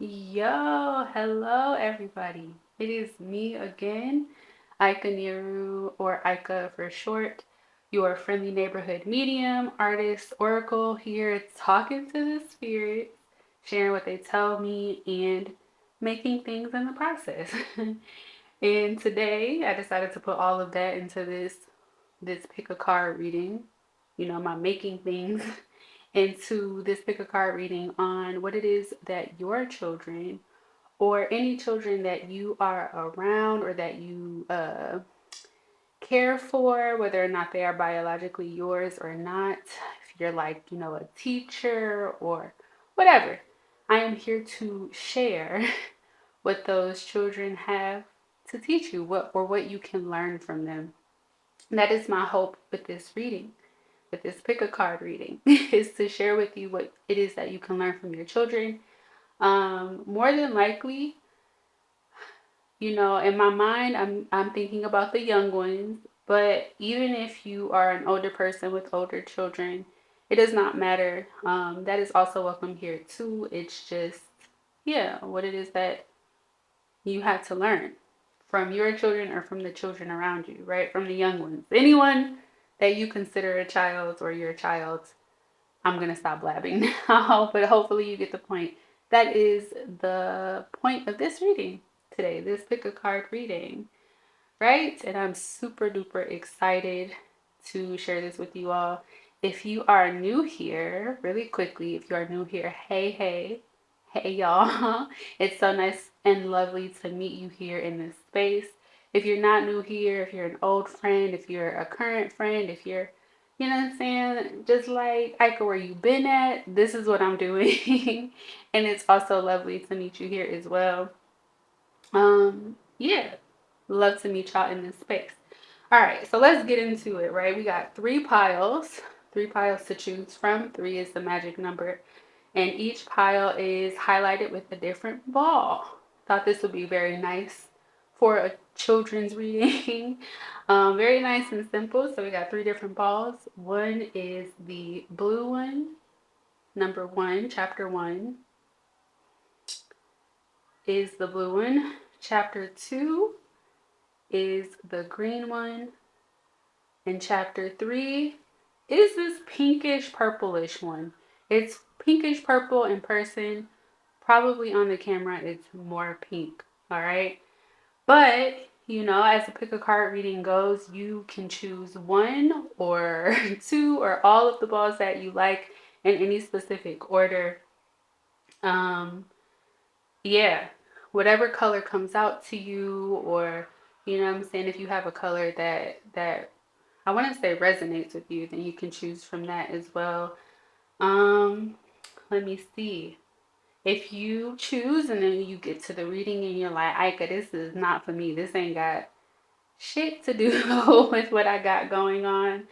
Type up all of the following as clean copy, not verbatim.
Yo, hello everybody. It is me again, eikaneeru or Eika for short, your friendly neighborhood medium, artist, oracle here talking to the spirits, sharing what they tell me and making things in the process. And today I decided to put all of that into this pick a card reading, my making things into this pick a card reading on what it is that your children or any children that you are around or that you care for, whether or not they are biologically yours or not, if you're like, a teacher or whatever, I am here to share what those children have to teach you, what you can learn from them. And that is my hope with this reading, with this pick a card reading, is to share with you what it is that you can learn from your children. More than likely, in my mind, I'm thinking about the young ones, but even if you are an older person with older children, it does not matter. That is also welcome here too. It's just, yeah, what it is that you have to learn from your children or from the children around you, right? From the young ones. Anyone that you consider a child or your child, I'm going to stop blabbing now, but hopefully you get the point. That is the point of this reading today, this pick a card reading, right? And I'm super duper excited to share this with you all. If you are new here, really quickly, if you are new here, hey y'all. It's so nice and lovely to meet you here in this space. If you're not new here, if you're an old friend, if you're a current friend, if you're, you know what I'm saying, just like Eika, where you been at, this is what I'm doing. And it's also lovely to meet you here as well. Yeah, love to meet y'all in this space. All right, so let's get into it, right? We got three piles to choose from. Three is the magic number, and each pile is highlighted with a different ball. Thought this would be very nice for a children's reading. Very nice and simple. So we got three different balls. One is the blue one, number one, chapter one is the blue one. Chapter two is the green one. And chapter three is this pinkish purplish one. It's pinkish purple in person. Probably on the camera, it's more pink. All right. But, as a pick a card reading goes, you can choose one or two or all of the balls that you like in any specific order. Um, yeah, whatever color comes out to you, or what I'm saying, if you have a color that I want to say resonates with you, then you can choose from that as well. Um, Let me see. If you choose and then you get to the reading and you're like, Eika, this is not for me. This ain't got shit to do with what I got going on.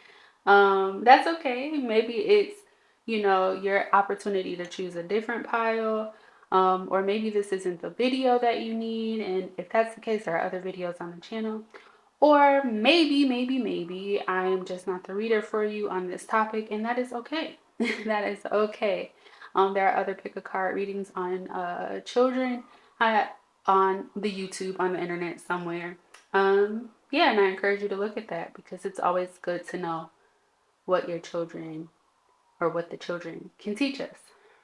That's okay. Maybe it's, your opportunity to choose a different pile. Or maybe this isn't the video that you need. And if that's the case, there are other videos on the channel. Or maybe I am just not the reader for you on this topic, and that is okay. That is okay. There are other pick a card readings on children on the YouTube, on the internet somewhere. Yeah, and I encourage you to look at that because it's always good to know what your children or what the children can teach us,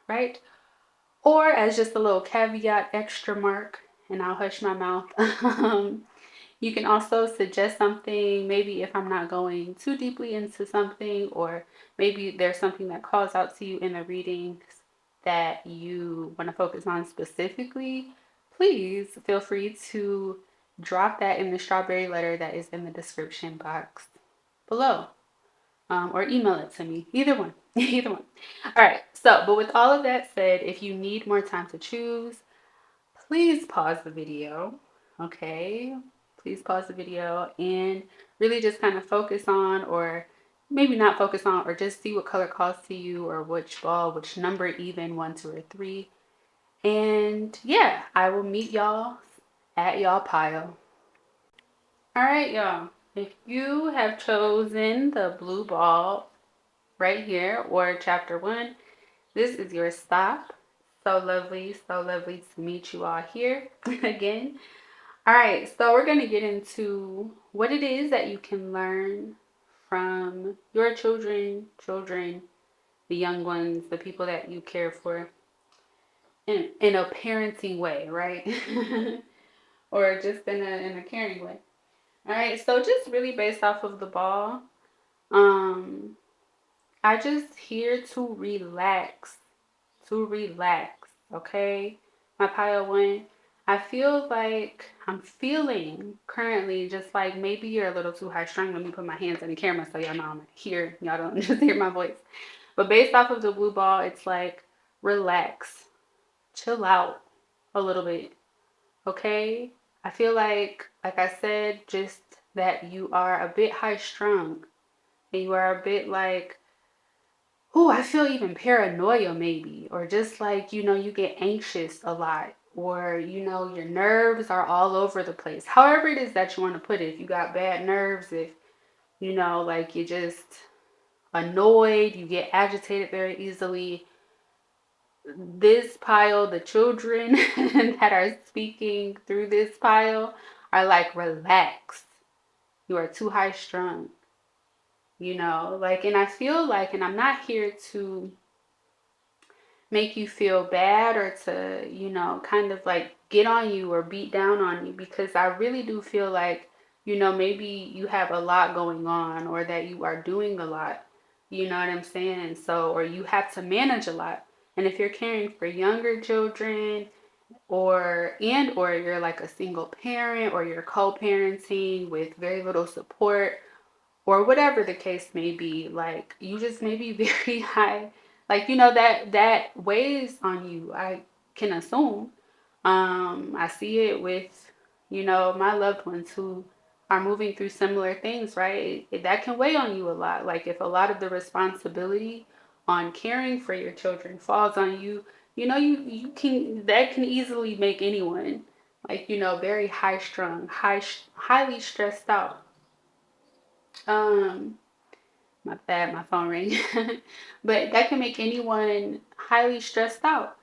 right? Or as just a little caveat, extra mark, and I'll hush my mouth. You can also suggest something, maybe if I'm not going too deeply into something, or maybe there's something that calls out to you in the readings that you want to focus on specifically. Please feel free to drop that in the strawberry letter that is in the description box below, or email it to me. Either one. Either one. All right. So, but with all of that said, if you need more time to choose, please pause the video. Okay. Please pause the video and really just kind of focus on, or maybe not focus on, or just see what color calls to you, or which ball, which number, even one, two, or three. And yeah, I will meet y'all at y'all pile. All right, y'all. If you have chosen the blue ball right here, or chapter one, this is your stop, So lovely to meet you all here again. All right, so we're going to get into what it is that you can learn from your children, the young ones, the people that you care for in a parenting way, right? Or just in a caring way. All right, so just really based off of the ball, um, I just here to relax, okay? My pile one, I feel like I'm feeling currently just like maybe you're a little too high strung. Let me put my hands on the camera so y'all know I'm here. Y'all don't just hear my voice. But based off of the blue ball, it's like relax, chill out a little bit, okay? I feel like I said, just that you are a bit high strung and you are a bit like, oh, I feel even paranoia maybe, or just like, you get anxious a lot, or, your nerves are all over the place. However it is that you want to put it. If you got bad nerves, if, like you're just annoyed, you get agitated very easily. This pile, the children that are speaking through this pile are like, relax. You are too high strung, and I feel like, and I'm not here to make you feel bad or to, kind of like get on you or beat down on you, because I really do feel like, maybe you have a lot going on or that you are doing a lot. You know what I'm saying? So, or you have to manage a lot. And if you're caring for younger children or you're like a single parent or you're co-parenting with very little support, or whatever the case may be, like you just may be very high, like that weighs on you, I can assume. I see it with my loved ones who are moving through similar things, right? That can weigh on you a lot. Like if a lot of the responsibility on caring for your children falls on you, you can, that can easily make anyone like very high strung, highly stressed out. um my bad, my phone rang. But that can make anyone highly stressed out.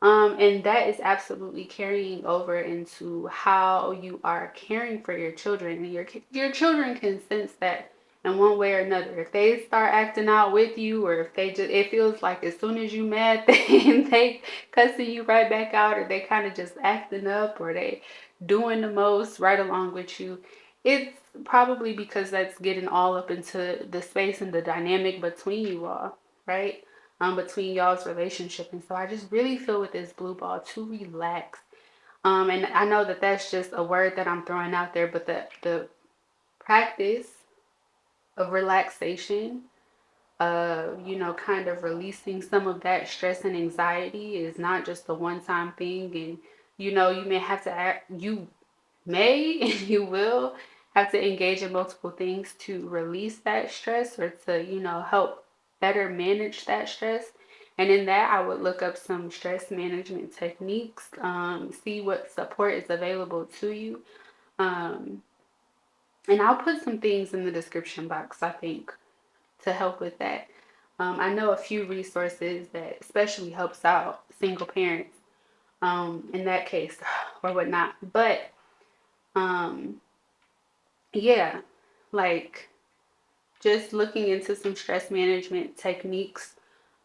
And that is absolutely carrying over into how you are caring for your children. And your children can sense that in one way or another. If they start acting out with you, or if they just, it feels like as soon as you mad, they cussing you right back out, or they kind of just acting up, or they doing the most right along with you. It's probably because that's getting all up into the space and the dynamic between you all, right? Between y'all's relationship. And so I just really feel with this blue ball to relax. And I know that that's just a word that I'm throwing out there, but the practice of relaxation, kind of releasing some of that stress and anxiety is not just a one-time thing. And you may have to act, you may and you will have to engage in multiple things to release that stress, or to help better manage that stress. And in that, I would look up some stress management techniques, see what support is available to you, um, and I'll put some things in the description box, I think, to help with that. I know a few resources that especially helps out single parents, in that case, or whatnot. But um, yeah, like just looking into some stress management techniques,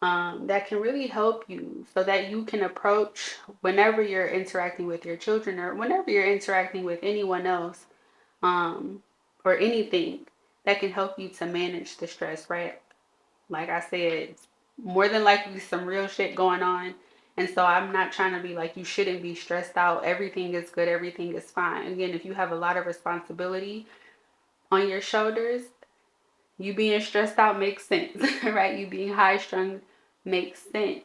that can really help you so that you can approach whenever you're interacting with your children, or whenever you're interacting with anyone else, um, or anything that can help you to manage the stress, right? Like I said, it's more than likely some real shit going on. And so I'm not trying to be like, you shouldn't be stressed out. Everything is good. Everything is fine. Again, if you have a lot of responsibility on your shoulders, you being stressed out makes sense, right? You being high strung makes sense.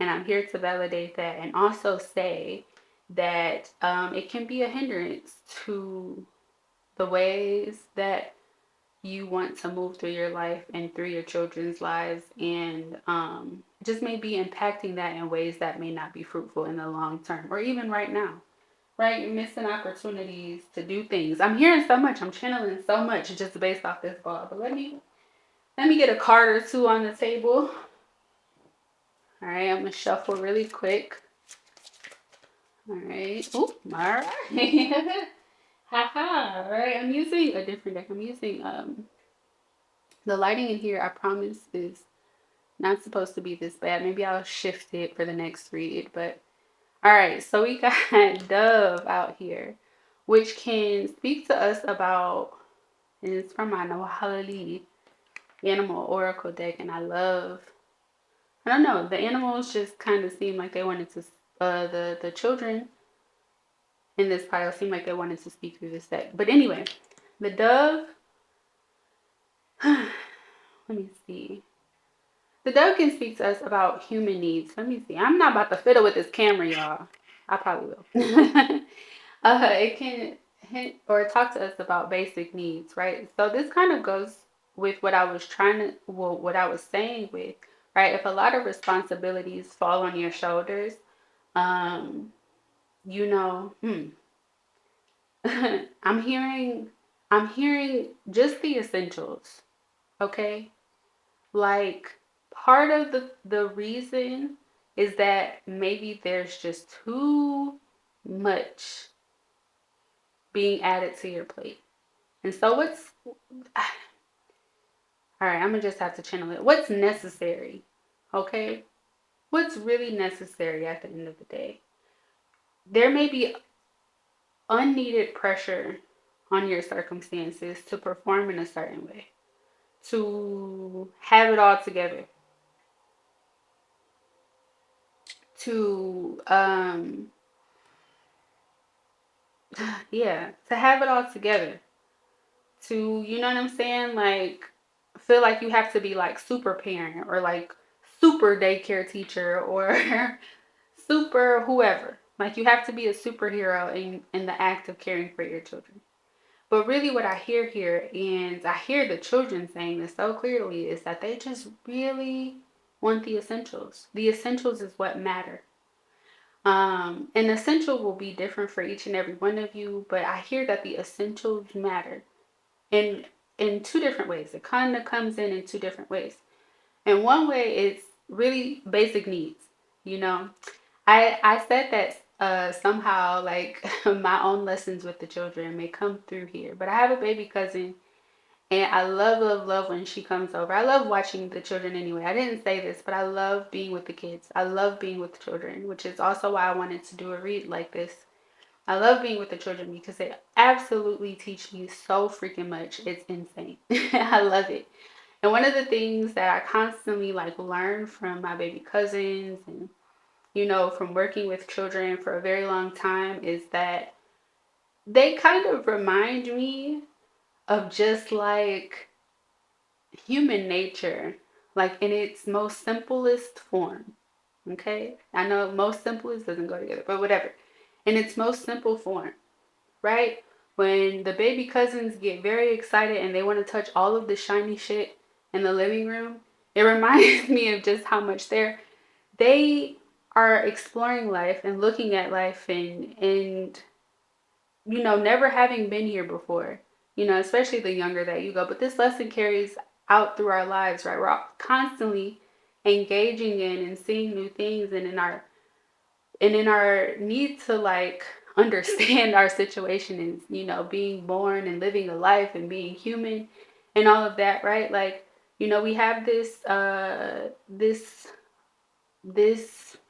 And I'm here to validate that and also say that it can be a hindrance to the ways that you want to move through your life and through your children's lives, and just may be impacting that in ways that may not be fruitful in the long term, or even right now, right? You're missing opportunities to do things. I'm hearing so much, I'm channeling so much just based off this ball. But let me get a card or two on the table. All right, I'm gonna shuffle really quick. All right. Oh, all right. Haha. All right. I'm using a different deck. I'm using the lighting in here. I promise is not supposed to be this bad. Maybe I'll shift it for the next read. But all right. So we got Dove out here, which can speak to us about. And it's from my Nohalali Animal Oracle deck, and I don't know, the animals just kind of seem like they wanted to, the children in this pile seem like they wanted to speak through this deck. But anyway, the dove, let me see. The dove can speak to us about human needs. Let me see. I'm not about to fiddle with this camera, y'all. I probably will. It can hint or talk to us about basic needs, right? So this kind of goes with what I was what I was saying with, right? If a lot of responsibilities fall on your shoulders, um, you know, I'm hearing, I'm hearing just the essentials, okay? Like part of the reason is that maybe there's just too much being added to your plate. And so what's all right, I'm gonna just have to channel it. What's necessary? Okay? What's really necessary at the end of the day? There may be unneeded pressure on your circumstances to perform in a certain way, to have it all together, to yeah, to have it all together. To, you know what I'm saying? Like feel like you have to be like super parent or like super daycare teacher or super whoever. Like you have to be a superhero in the act of caring for your children. But really what I hear here, and I hear the children saying this so clearly, is that they just really want the essentials. The essentials is what matter. An essential will be different for each and every one of you, but I hear that the essentials matter in two different ways. It kind of comes in two different ways. And one way is really basic needs. You know, I said that somehow like my own lessons with the children may come through here, but I have a baby cousin, and I love when she comes over. I love watching the children anyway. I didn't say this, but I love being with the kids. I love being with the children, which is also why I wanted to do a read like this. I love being with the children because they absolutely teach me so freaking much. It's insane. I love it. And one of the things that I constantly like learn from my baby cousins and from working with children for a very long time is that they kind of remind me of just like human nature, like in its most simplest form. Okay? I know most simplest doesn't go together, but whatever. In its most simple form, right? When the baby cousins get very excited and they want to touch all of the shiny shit in the living room, it reminds me of just how much they are exploring life and looking at life and never having been here before, especially the younger that you go. But this lesson carries out through our lives, right? We're constantly engaging in and seeing new things and in our need to like understand our situation and being born and living a life and being human and all of that, right? Like, we have this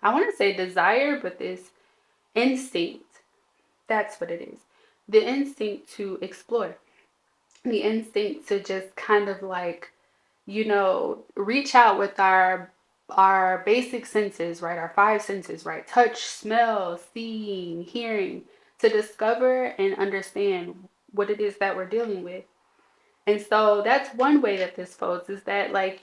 I want to say desire, but this instinct. That's what it is. The instinct to explore, the instinct to just kind of like, reach out with our basic senses, right? Our five senses, right? Touch, smell, seeing, hearing, to discover and understand what it is that we're dealing with. And so that's one way that this folds is that, like,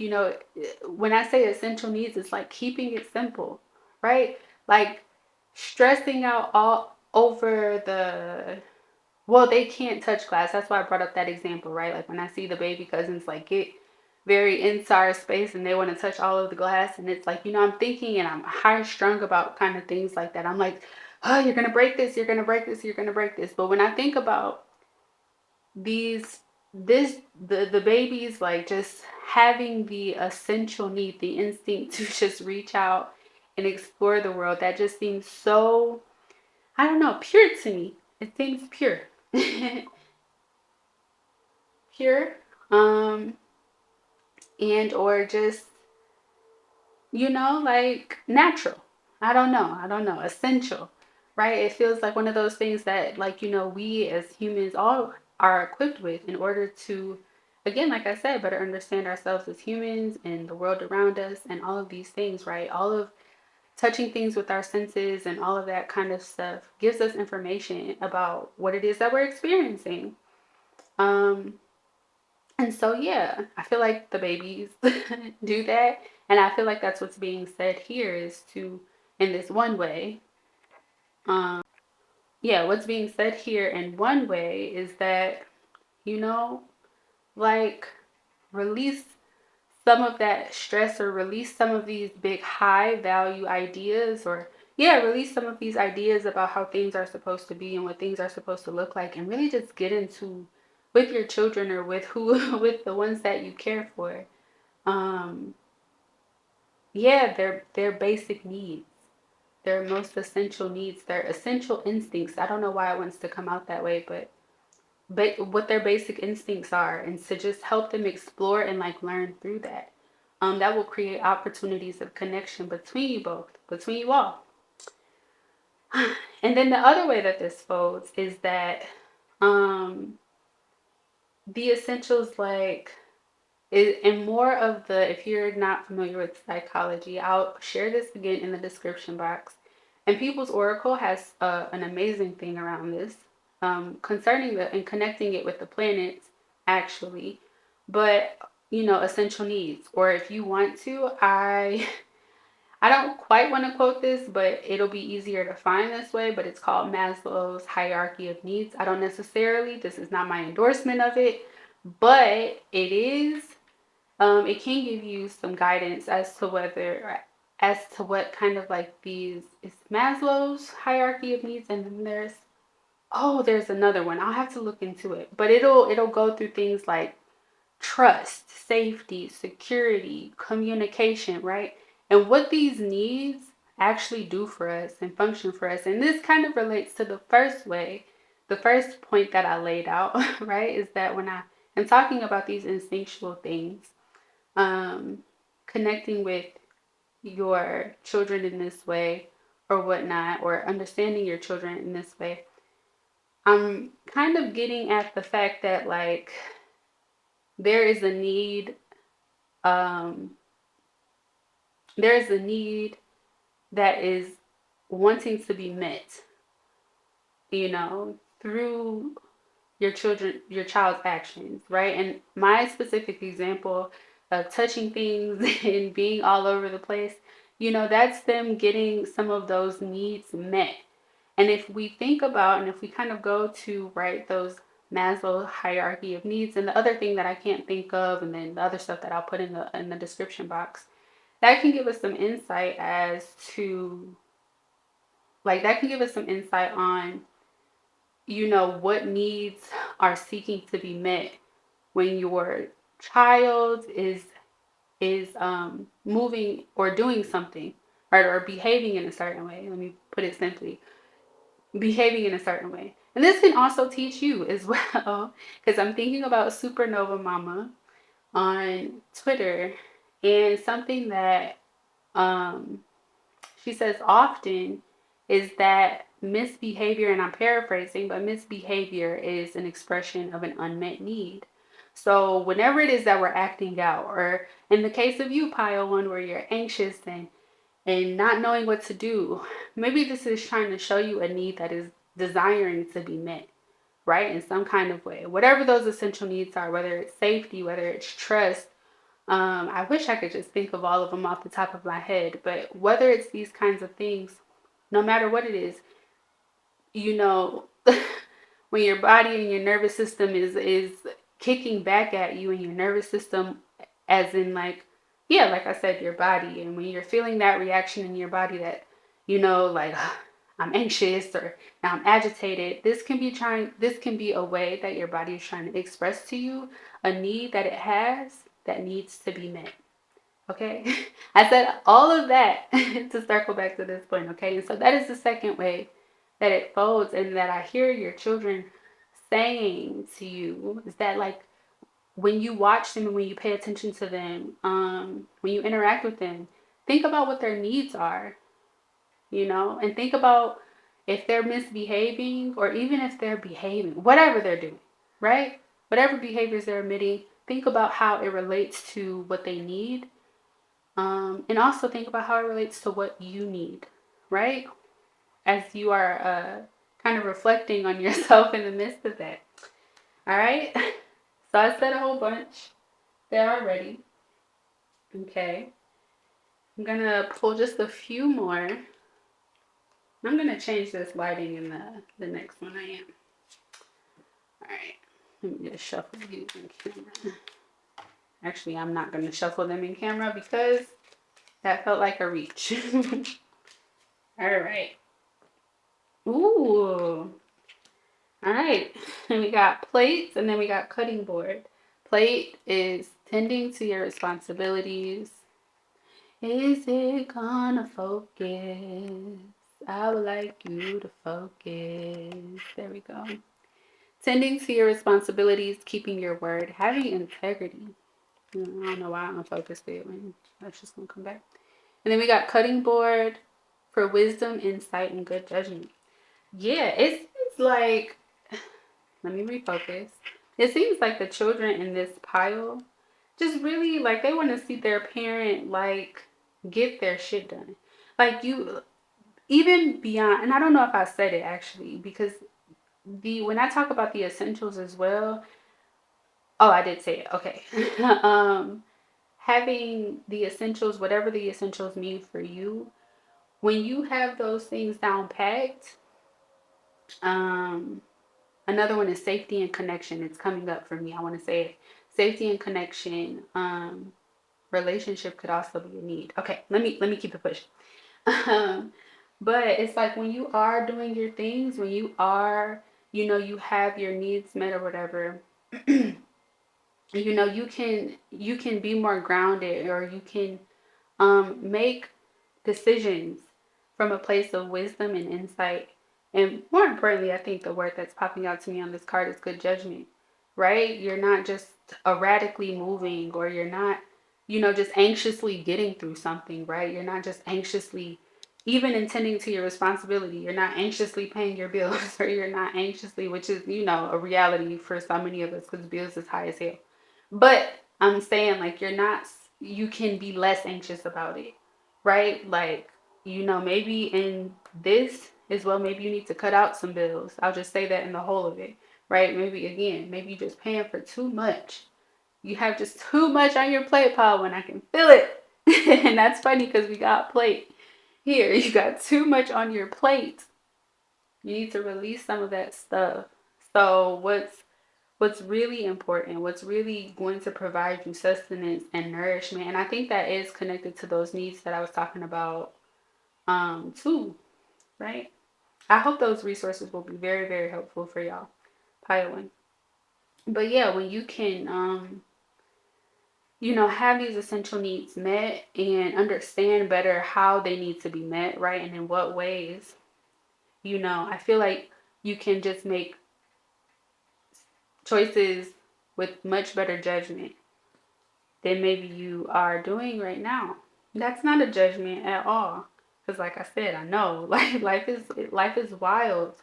when I say essential needs, it's like keeping it simple, right? Like stressing out all over well, they can't touch glass. That's why I brought up that example, right? Like when I see the baby cousins like get very into our space and they want to touch all of the glass, and it's like, I'm thinking and I'm high strung about kind of things like that. I'm like, oh, you're going to break this, you're going to break this, you're going to break this. But when I think about these the babies like just having the essential need, the instinct to just reach out and explore the world, that just seems so I don't know, pure to me. It seems pure. Pure. And or just, like natural. I don't know. Essential, right? It feels like one of those things that, like, we as humans all are equipped with in order to, again, like I said, better understand ourselves as humans and the world around us and all of these things, right? All of touching things with our senses and all of that kind of stuff gives us information about what it is that we're experiencing. Um, and so, yeah, I feel like the babies do that. And I feel like that's what's being said here is to, in this one way, yeah, what's being said here in one way is that, you know, like release some of that stress or release some of these big high value ideas or, yeah, release some of these ideas about how things are supposed to be and what things are supposed to look like and really just get into with your children or with who with the ones that you care for. Um, yeah, their basic needs, their most essential needs, their essential instincts. I don't know why it wants to come out that way, but what their basic instincts are, and to just help them explore and like learn through that. That will create opportunities of connection between you both, between you all. And then the other way that this folds is that um, the essentials like and more of the, if you're not familiar with psychology, I'll share this again in the description box. And People's Oracle has an amazing thing around this concerning the and connecting it with the planets, actually. But essential needs, or if you want to, I don't quite want to quote this, but it'll be easier to find this way. But it's called Maslow's hierarchy of needs. I don't necessarily. This is not my endorsement of it, but it is it can give you some guidance as to what kind of like these is Maslow's hierarchy of needs, and then there's another one. I'll have to look into it, but it'll go through things like trust, safety, security, communication, right? And what these needs actually do for us and function for us. And this kind of relates to the first point that I laid out, right? Is that when I am talking about these instinctual things, um, connecting with your children in this way or whatnot, or understanding your children in this way, I'm kind of getting at the fact that like there is a need, um, there is a need that is wanting to be met, through your child's actions, right? And my specific example of touching things and being all over the place, that's them getting some of those needs met. And if we think about, and if we kind of go to, right, those Maslow hierarchy of needs, and the other thing that I can't think of, and then the other stuff that I'll put in the description box, that can give us some insight as to, like, that can give us some insight on, what needs are seeking to be met when your child is moving or doing something, right, or behaving in a certain way. Let me put it simply, behaving in a certain way. And this can also teach you as well, because I'm thinking about Supernova Mama on Twitter, and something that um, she says often is that misbehavior, and I'm paraphrasing, but misbehavior is an expression of an unmet need. So whenever it is that we're acting out, or in the case of you, Pile One, where you're anxious and not knowing what to do, maybe this is trying to show you a need that is desiring to be met, right? In some kind of way. Whatever those essential needs are, whether it's safety, whether it's trust, I wish I could just think of all of them off the top of my head, but whether it's these kinds of things, no matter what it is, you know, when your body and your nervous system is kicking back at you, and your nervous system, as in like, yeah, like I said, your body, and when you're feeling that reaction in your body that, like, I'm anxious or now I'm agitated, this can be a way that your body is trying to express to you a need that it has that needs to be met. Okay. I said all of that to circle back to this point. Okay. And so that is the second way that it folds, and that I hear your children saying to you is that, like, when you watch them and when you pay attention to them, when you interact with them, think about what their needs are, and think about if they're misbehaving, or even if they're behaving, whatever they're doing, right? Whatever behaviors they're emitting, think about how it relates to what they need. And also think about how it relates to what you need, right? As you are kind of reflecting on yourself in the midst of that. All right. So I said a whole bunch there already. Okay. I'm going to pull just a few more. I'm going to change this lighting in the next one I am. All right. Let me just shuffle these in camera. Actually, I'm not going to shuffle them in camera because that felt like a reach. All right. Ooh. All right. And we got plates, and then we got cutting board. Plate is tending to your responsibilities. Is it gonna focus? I would like you to focus. There we go. Tending to your responsibilities, keeping your word, having integrity. I don't know why I'm focused there. That's just gonna come back. And then we got cutting board for wisdom, insight, and good judgment. Yeah, it's like, let me refocus. It seems like the children in this pile just really, like, they want to see their parent, like, get their shit done. Like, you, even beyond, and I don't know if I said it actually, because when I talk about the essentials as well, oh, I did say it. Okay. Having the essentials, whatever the essentials mean for you, when you have those things down packed, um, another one is safety and connection. It's coming up for me. I want to say it. Safety and connection. Relationship could also be a need. Okay, let me keep it pushing. But it's like when you are doing your things, when you are, you have your needs met or whatever, you can be more grounded, or you can make decisions from a place of wisdom and insight. And more importantly, I think the word that's popping out to me on this card is good judgment, right? You're not just erratically moving, or you're not, just anxiously getting through something, right? You're not just anxiously even intending to your responsibility. You're not anxiously paying your bills, or you're not anxiously, which is, a reality for so many of us because bills is high as hell. But I'm saying, like, you can be less anxious about it, right? Like, maybe in this as well, maybe you need to cut out some bills. I'll just say that in the whole of it, right? Maybe you're just paying for too much. You have just too much on your plate, pal, when I can feel it. And that's funny because we got plate here. You got too much on your plate. You need to release some of that stuff. So what's really important, what's really going to provide you sustenance and nourishment, and I think that is connected to those needs that I was talking about too, right? I hope those resources will be very, very helpful for y'all. Pile one. But yeah, when you can have these essential needs met and understand better how they need to be met, right? And in what ways, I feel like you can just make choices with much better judgment than maybe you are doing right now. That's not a judgment at all. Because like I said, I know like life is wild,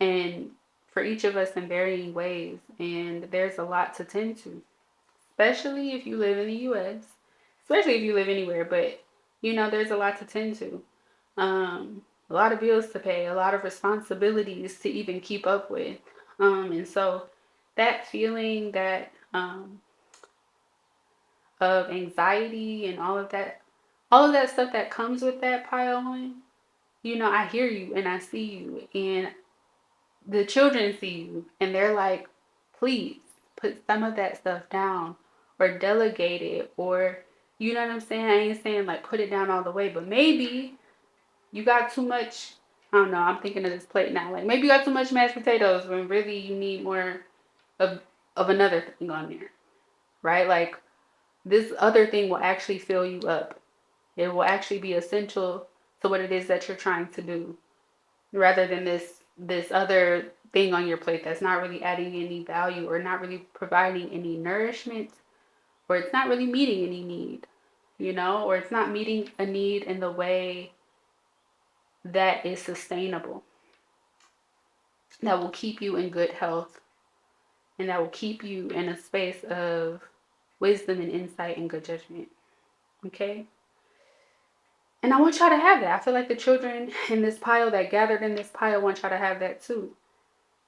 and for each of us in varying ways, and there's a lot to tend to, especially if you live in the US, especially if you live anywhere, but there's a lot to tend to. A lot of bills to pay, a lot of responsibilities to even keep up with. And so that feeling that of anxiety and all of that stuff that comes with that pile on, I hear you and I see you, and the children see you, and they're like, please put some of that stuff down, or delegate it, or you know what I'm saying? I ain't saying like put it down all the way, but maybe you got too much. I don't know, I'm thinking of this plate now. Like, maybe you got too much mashed potatoes when really you need more of another thing on there, right? Like, this other thing will actually fill you up. It will actually be essential to what it is that you're trying to do. rather than this other thing on your plate that's not really adding any value or not really providing any nourishment, or it's not really meeting any need, or it's not meeting a need in the way that is sustainable, that will keep you in good health, and that will keep you in a space of wisdom and insight and good judgment. Okay? And I want y'all to have that. I feel like the children in this pile that gathered in this pile want y'all to have that too.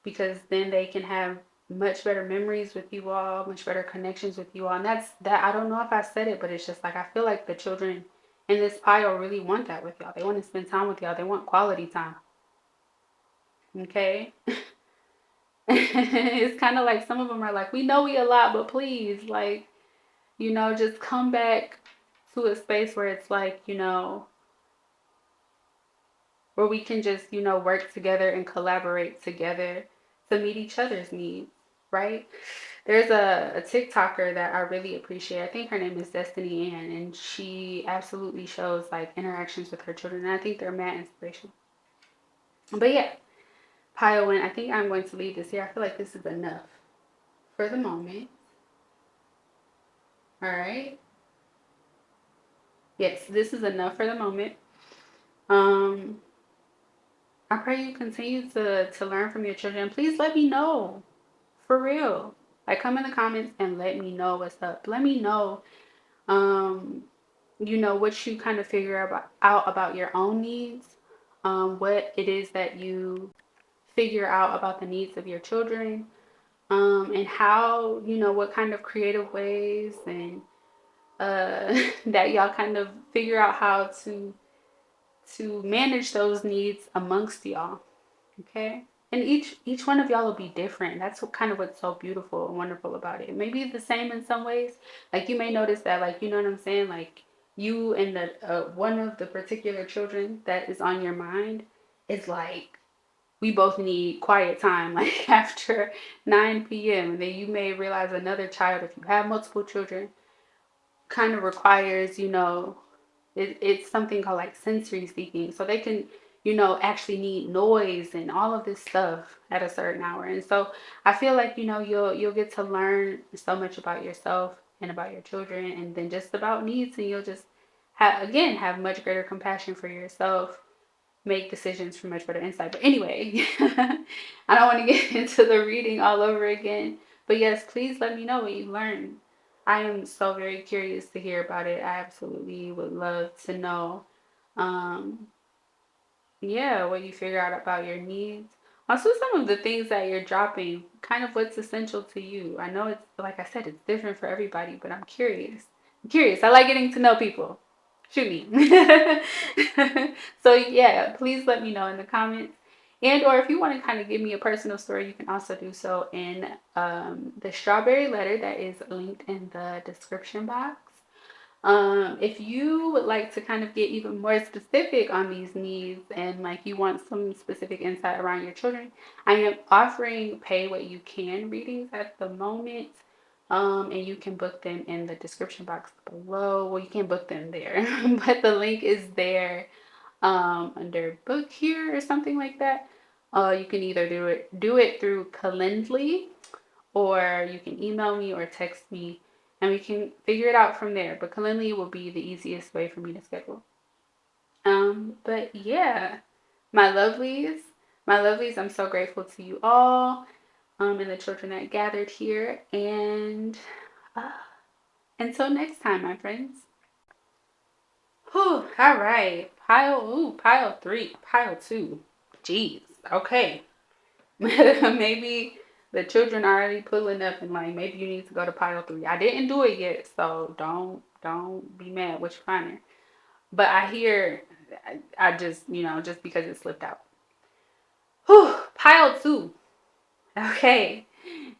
Because then they can have much better memories with you all, much better connections with you all. And that's that. I don't know if I said it, but it's just like I feel like the children in this pile really want that with y'all. They want to spend time with y'all. They want quality time. Okay? It's kind of like some of them are like, we know we a lot, but please, like, just come back to a space where it's like, where we can just, work together and collaborate together to meet each other's needs, right? There's a TikToker that I really appreciate. I think her name is Destiny Ann, and she absolutely shows like interactions with her children, and I think they're mad inspiration. But yeah, pile one. I think I'm going to leave this here. I feel like this is enough for the moment. All right. Yes, this is enough for the moment. Um, I pray you continue to learn from your children. Please let me know. For real. Like, come in the comments and let me know what's up. Let me know, what you kind of out about your own needs, what it is that you figure out about the needs of your children, and how, what kind of creative ways and that y'all kind of figure out how to manage those needs amongst y'all. Okay. And each one of y'all will be different. That's what's so beautiful and wonderful about it. Maybe the same in some ways. Like you may notice that, like, you know what I'm saying? Like you and the one of the particular children that is on your mind is like, we both need quiet time, like after 9 p.m. And then you may realize another child, if you have multiple children, kind of requires, it's something called like sensory seeking. So they can, actually need noise and all of this stuff at a certain hour. And so I feel like, you'll get to learn so much about yourself and about your children, and then just about needs, and you'll just have much greater compassion for yourself, make decisions for much better insight. But anyway, I don't want to get into the reading all over again. But yes, please let me know what you learned. I am so very curious to hear about it. I absolutely would love to know, um, yeah, what you figure out about your needs. Also, some of the things that you're dropping, kind of what's essential to you. I know it's, like I said, it's different for everybody, but I'm curious. I like getting to know people. Shoot me. So yeah, please let me know in the comments. And or if you want to kind of give me a personal story, you can also do so in the strawberry letter that is linked in the description box. If you would like to kind of get even more specific on these needs, and like you want some specific insight around your children, I am offering pay what you can readings at the moment. And you can book them in the description box below. Well, you can't book them there, but the link is there under book here or something like that. You can either do it through Calendly, or you can email me or text me, and we can figure it out from there. But Calendly will be the easiest way for me to schedule. But yeah, my lovelies, I'm so grateful to you all, and the children that gathered here. And uh, until next time, my friends. Whew, all right. Pile three, pile two. Jeez. Okay. Maybe the children are already pulling up and like maybe you need to go to pile three. I didn't do it yet, so don't be mad what you find there. But I hear I just, just because it slipped out. Whew, pile two. Okay.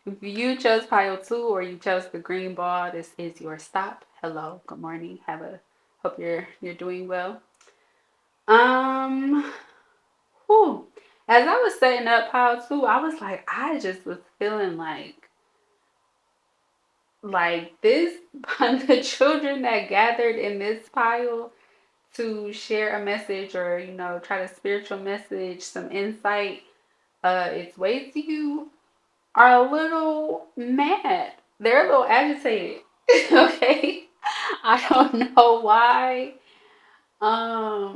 If you chose pile two or you chose the green ball, this is your stop. Hello, good morning. Hope you're doing well. Um whew. As I was setting up pile two, I was like, I just was feeling like this, the children that gathered in this pile to share a message or, try to spiritual message, some insight, its way to you, are a little mad. They're a little agitated. Okay? I don't know why. I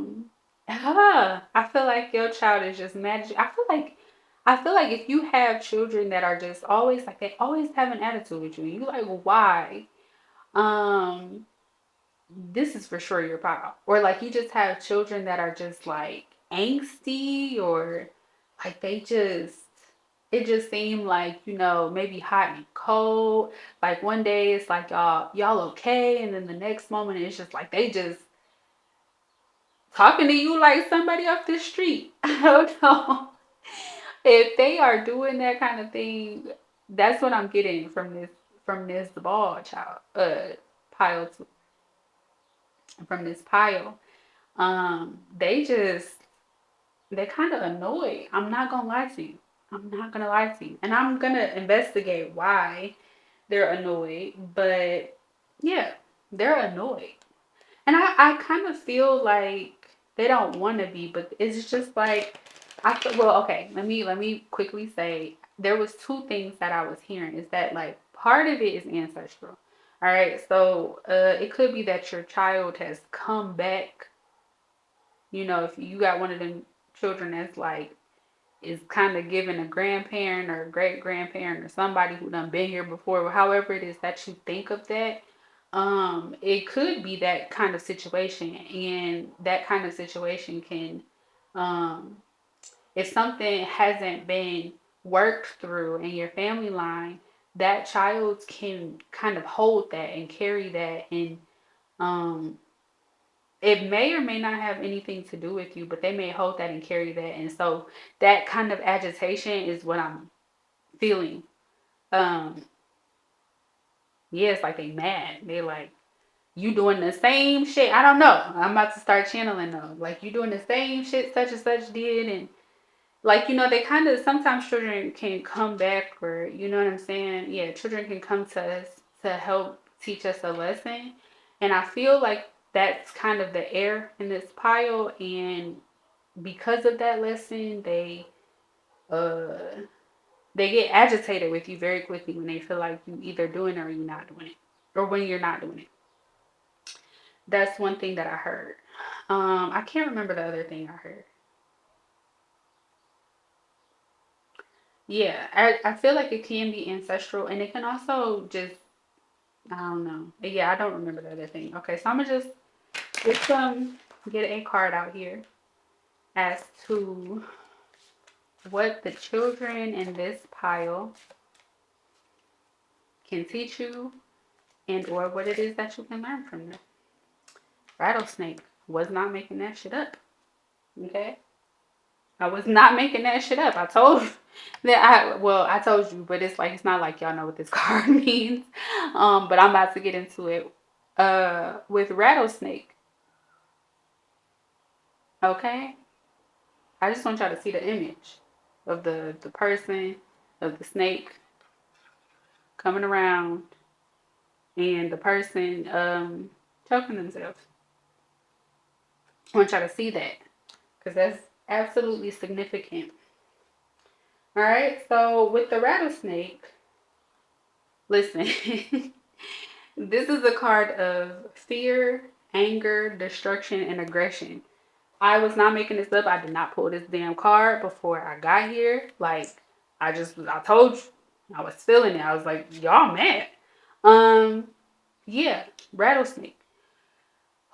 feel like your child is just mad at you. I feel like if you have children that are just always like they always have an attitude with you, and you like why? Um, this is for sure your problem. Or like you just have children that are just like angsty or like they just it just seemed like, maybe hot and cold. Like one day it's like y'all okay, and then the next moment it's just like they just talking to you like somebody off the street. I don't know. If they are doing that kind of thing, that's what I'm getting from this ball child pile from this pile. They kind of annoyed. I'm not gonna lie to you. I'm not gonna lie to you. And I'm gonna investigate why they're annoyed. But yeah, they're annoyed. And I kind of feel like they don't want to be, but it's just like well, okay, let me quickly say there was two things that I was hearing is that like part of it is ancestral. All right, so it could be that your child has come back. If you got one of them children that's like is kind of giving a grandparent or a great grandparent or somebody who done been here before, however it is that you think of that, it could be that kind of situation, and that kind of situation can, um, if something hasn't been worked through in your family line, that child can kind of hold that and carry that, and um, it may or may not have anything to do with you, but they may hold that and carry that. And so that kind of agitation is what I'm feeling. Um, yeah, it's like they mad. They like, you doing the same shit. I don't know. I'm about to start channeling them. Like you doing the same shit such and such did. And like, they kind of, sometimes children can come back or, you know what I'm saying? Yeah, children can come to us to help teach us a lesson. And I feel like that's kind of the air in this pile. And because of that lesson, uh they get agitated with you very quickly when they feel like you either doing it or you're not doing it, or when you're not doing it. That's one thing that I heard. I can't remember the other thing I heard. Yeah, I feel like it can be ancestral, and it can also just I don't know. Yeah, I don't remember the other thing. Okay, so I'm gonna just get get a card out here as to what the children in this pile can teach you and or what it is that you can learn from them. Rattlesnake was not making that shit up. Okay? I was not making that shit up. I told you I told you, but it's not like y'all know what this card means. But I'm about to get into it. With rattlesnake, okay? I just want y'all to see the image of the person, of the snake coming around and the person choking themselves. I want y'all to see that because that's absolutely significant. All right, so with the rattlesnake, listen, this is a card of fear, anger, destruction, and aggression. I was not making this up. I did not pull this damn card before I got here. Like, I told you, I was feeling it. I was like, y'all mad. Um, yeah, rattlesnake.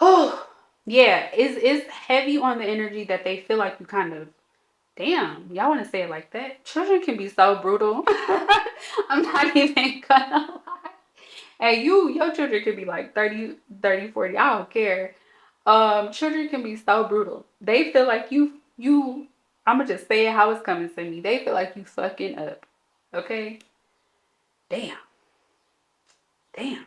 Oh, yeah, it's heavy on the energy that they feel like you kind of damn, y'all want to say it like that? Children can be so brutal. I'm not even gonna lie. And your children can be like 30, 30, 40. I don't care. Children can be so brutal. They feel like I'm gonna just say it how it's coming to me. They feel like you fucking up. Okay? Damn. Damn.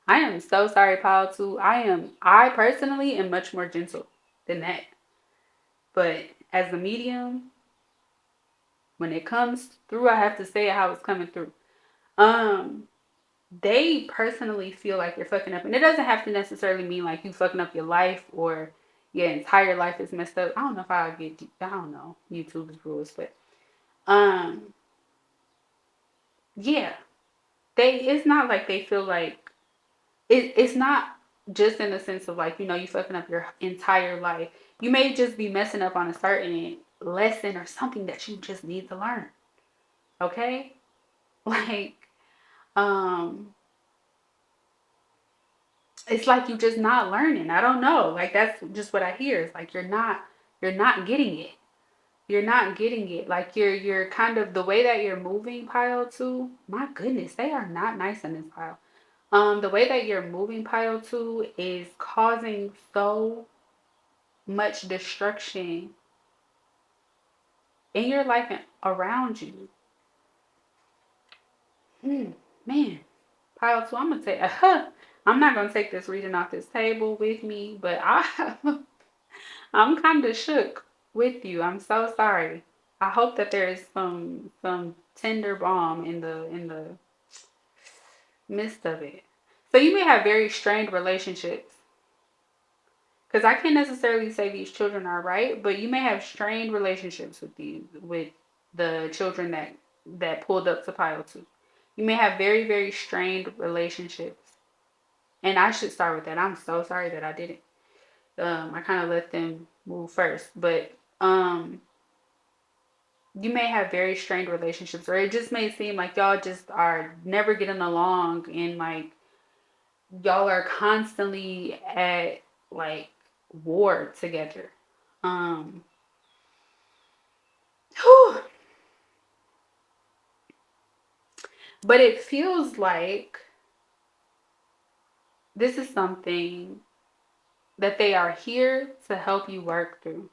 I am so sorry, Paul, too. I personally am much more gentle than that. But as a medium, when it comes through, I have to say it how it's coming through. Um, they personally feel like you're fucking up. And it doesn't have to necessarily mean like you fucking up your life or your entire life is messed up. I don't know if I get, I don't know YouTube's rules, but um, yeah, it's not like they feel like it's not just in the sense of like, you fucking up your entire life. You may just be messing up on a certain lesson or something that you just need to learn. Okay? Like, um, it's like you just not learning. I don't know. Like that's just what I hear. It's like you're not getting it. You're not getting it. Like you're kind of the way that you're moving pile two. My goodness, they are not nice in this pile. The way that you're moving pile two is causing so much destruction in your life and around you. Man, pile two. I'm gonna take. I'm not gonna take this reading off this table with me, but I'm kind of shook with you. I'm so sorry. I hope that there is some tender balm in the midst of it. So you may have very strained relationships. Because I can't necessarily say these children are right, but you may have strained relationships with the children that pulled up to pile two. You may have very, very strained relationships. And I should start with that. I'm so sorry that I didn't. I kind of let them move first. But you may have very strained relationships, or it just may seem like y'all just are never getting along, and like y'all are constantly at like war together. Um, whew. But it feels like this is something that they are here to help you work through.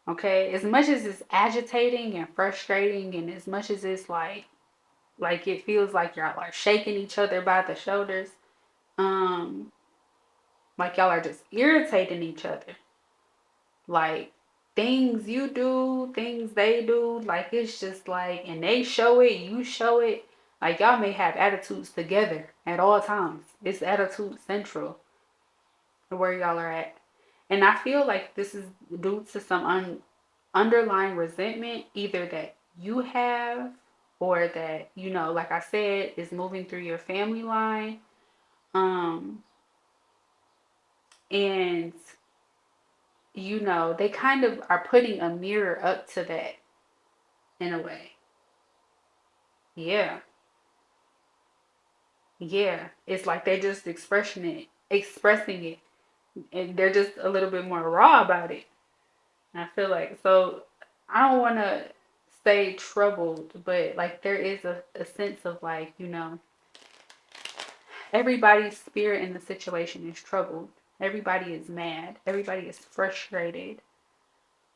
Okay, as much as it's agitating and frustrating, and as much as it's like it feels like y'all are shaking each other by the shoulders, um, like y'all are just irritating each other. Like things you do, things they do, like it's just like, and they show it, you show it. Like y'all may have attitudes together at all times. It's attitude central where y'all are at. And I feel like this is due to some underlying resentment, either that you have or that, like I said, is moving through your family line. Um, and they kind of are putting a mirror up to that in a way. Yeah. Yeah. It's like they're just expressing it, and they're just a little bit more raw about it. I feel like, so I don't want to say troubled, but like there is a sense of like, everybody's spirit in the situation is troubled. Everybody is mad. Everybody is frustrated.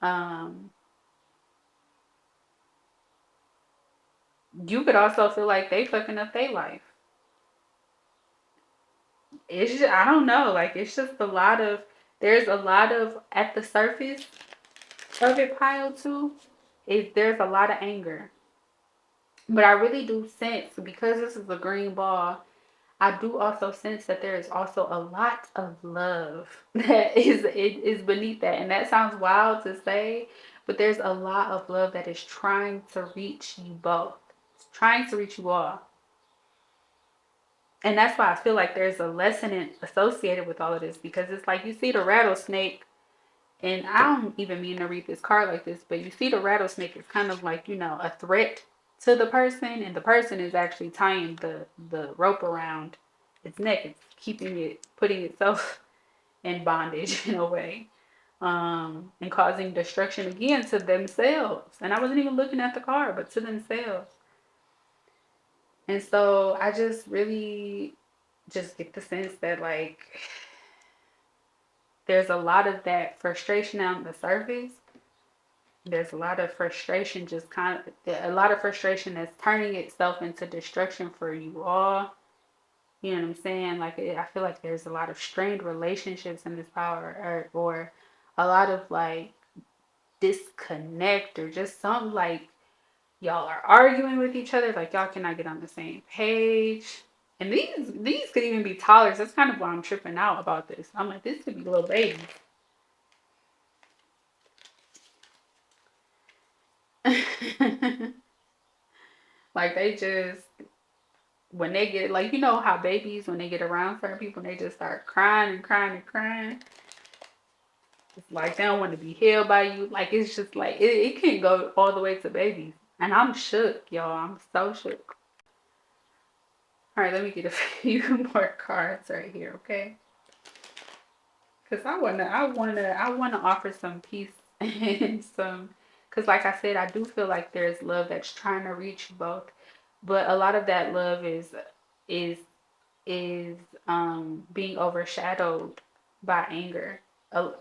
Um, you could also feel like they fucking up their life. It's just, I don't know. Like it's just there's a lot of at the surface of it piled too. There's a lot of anger. But I really do sense, because this is a green ball, I do also sense that there is also a lot of love that is beneath that. And that sounds wild to say, but there's a lot of love that is trying to reach you both. It's trying to reach you all. And that's why I feel like there's a lesson associated with all of this, because it's like you see the rattlesnake, and I don't even mean to read this card like this, but you see the rattlesnake is kind of like, a threat to the person, and the person is actually tying the rope around its neck. It's putting itself in bondage in a way, and causing destruction again to themselves. And I wasn't even looking at the card, but to themselves. And so I just really just get the sense that like there's a lot of that frustration on the surface. There's a lot of frustration, a lot of frustration that's turning itself into destruction for you all. You know what I'm saying? Like I feel like there's a lot of strained relationships in this power, or a lot of like disconnect, or just something like y'all are arguing with each other, like y'all cannot get on the same page. And these could even be toddlers. That's kind of why I'm tripping out about this. I'm like, this could be little babies. Like they just when they get like how babies when they get around certain people they just start crying and crying and crying. It's like they don't want to be held by you. Like it's just like it can go all the way to babies. And I'm shook, y'all. I'm so shook. All right, let me get a few more cards right here, okay? Because I wanna offer some peace and some. Because like I said, I do feel like there's love that's trying to reach both, but a lot of that love is is being overshadowed by anger, uh,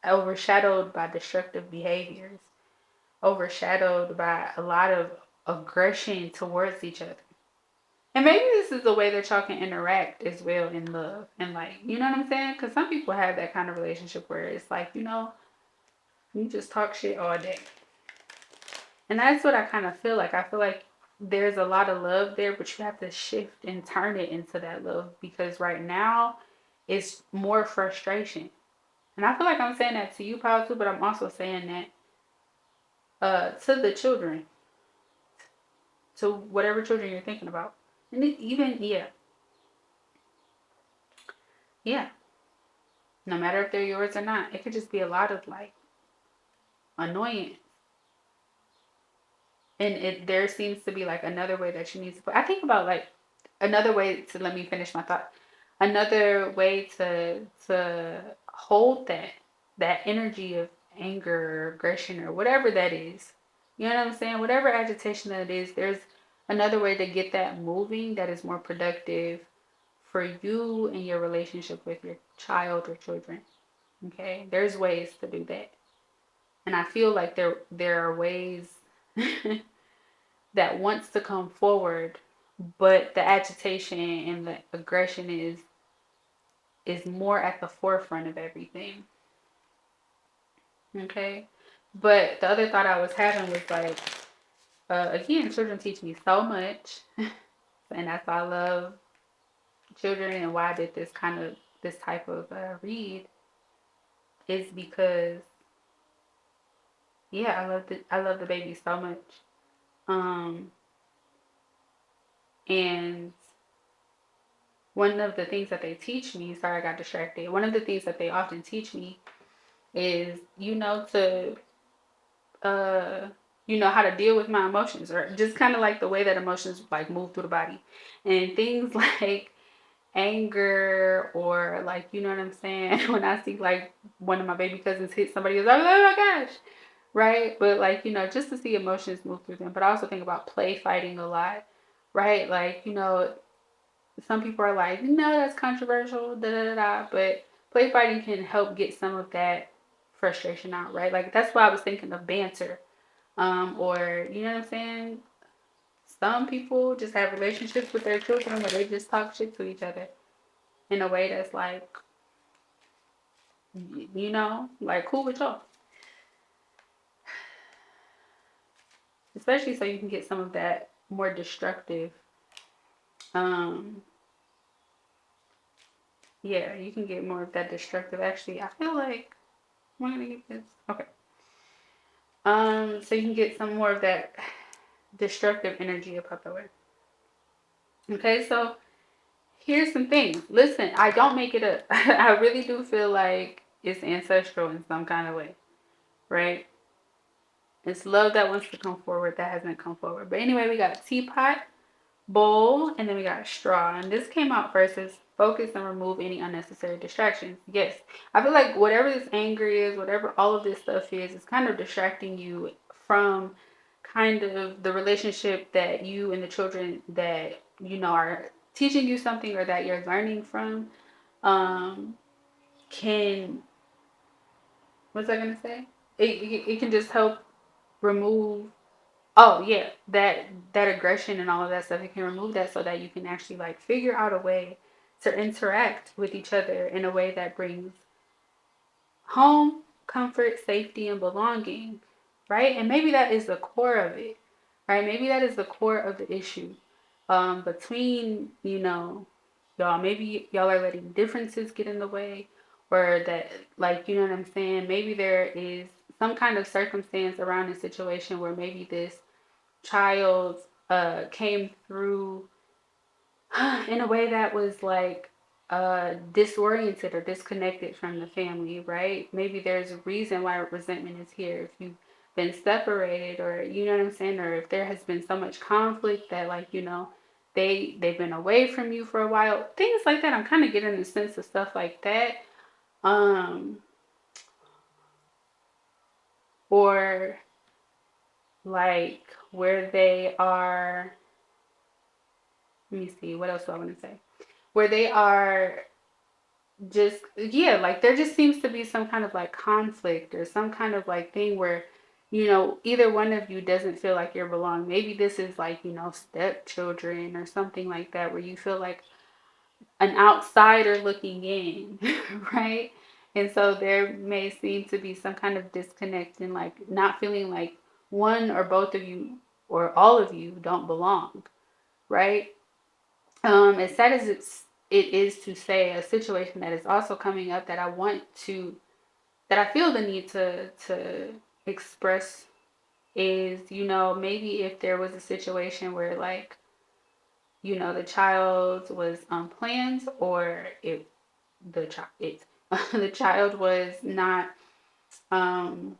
overshadowed by destructive behaviors, overshadowed by a lot of aggression towards each other. And maybe this is the way that y'all can interact as well in love. And like, you know what I'm saying? Because some people have that kind of relationship where it's like, you just talk shit all day. And that's what I kind of feel like. I feel like there's a lot of love there, but you have to shift and turn it into that love because right now it's more frustration. And I feel like I'm saying that to you, Paul, too, but I'm also saying that to the children, to whatever children you're thinking about. And even, yeah, no matter if they're yours or not, it could just be a lot of like annoyance. And there seems to be like another way that you need to put. I think about like another way to let me finish my thought. Another way to hold that energy of anger or aggression or whatever that is. You know what I'm saying? Whatever agitation that it is, there's another way to get that moving that is more productive for you and your relationship with your child or children. Okay? There's ways to do that. And I feel like there are ways that wants to come forward, but the agitation and the aggression is more at the forefront of everything. Okay? But the other thought I was having was like, again, children teach me so much. And that's why I love children and why I did this type of read is because yeah, I love the baby so much. Um and one of the things that they teach me, sorry I got distracted. One of the things that they often teach me is to uh how to deal with my emotions or just kind of like the way that emotions like move through the body and things like anger or like you know what I'm saying when I see like one of my baby cousins hit somebody else I'm like oh my gosh, right? But like just to see emotions move through them. But I also think about play fighting a lot, right? Like some people are like no that's controversial da da da da, but play fighting can help get some of that frustration out, right? Like that's why I was thinking of banter. Or you know what I'm saying? Some people just have relationships with their children where they just talk shit to each other in a way that's like, like cool with y'all. Especially so you can get some of that more destructive. Um, yeah, you can get more of that destructive. Actually, I feel like I'm gonna get this. Okay. So you can get some more of that destructive energy up the way. Okay, so here's some things. Listen, I don't make it up. I really do feel like it's ancestral in some kind of way, right? It's love that wants to come forward that hasn't come forward. But anyway, we got a teapot, bowl, and then we got a straw. And this came out first as focus and remove any unnecessary distractions. Yes, I feel like whatever this anger is, whatever all of this stuff is, it's kind of distracting you from kind of the relationship that you and the children that are teaching you something or that you're learning from. Can what's I gonna say? It can just help remove. Oh yeah, that aggression and all of that stuff. It can remove that so that you can actually like figure out a way to interact with each other in a way that brings home, comfort, safety, and belonging, right? And maybe that is the core of it, right? Maybe that is the core of the issue between y'all. Maybe y'all are letting differences get in the way, or that, like, you know what I'm saying? Maybe there is some kind of circumstance around a situation where maybe this child came through in a way that was like disoriented or disconnected from the family, right? Maybe there's a reason why resentment is here. If you've been separated, or you know what I'm saying, or if there has been so much conflict that, like, you know, they've been away from you for a while, things like that. I'm kind of getting the sense of stuff like that. Um, or like where they are, let me see, what else do I want to say? Where they are just, yeah, like there just seems to be some kind of like conflict or some kind of like thing where, you know, either one of you doesn't feel like you're belong. Maybe this is like, you know, stepchildren or something like that, where you feel like an outsider looking in, right? And so there may seem to be some kind of disconnect and like not feeling like one or both of you or all of you don't belong, right? As sad as it is to say, a situation that is also coming up that I want to, that I feel the need to express is, you know, maybe if there was a situation where, like, you know, the child was unplanned, or if the child it the child was not um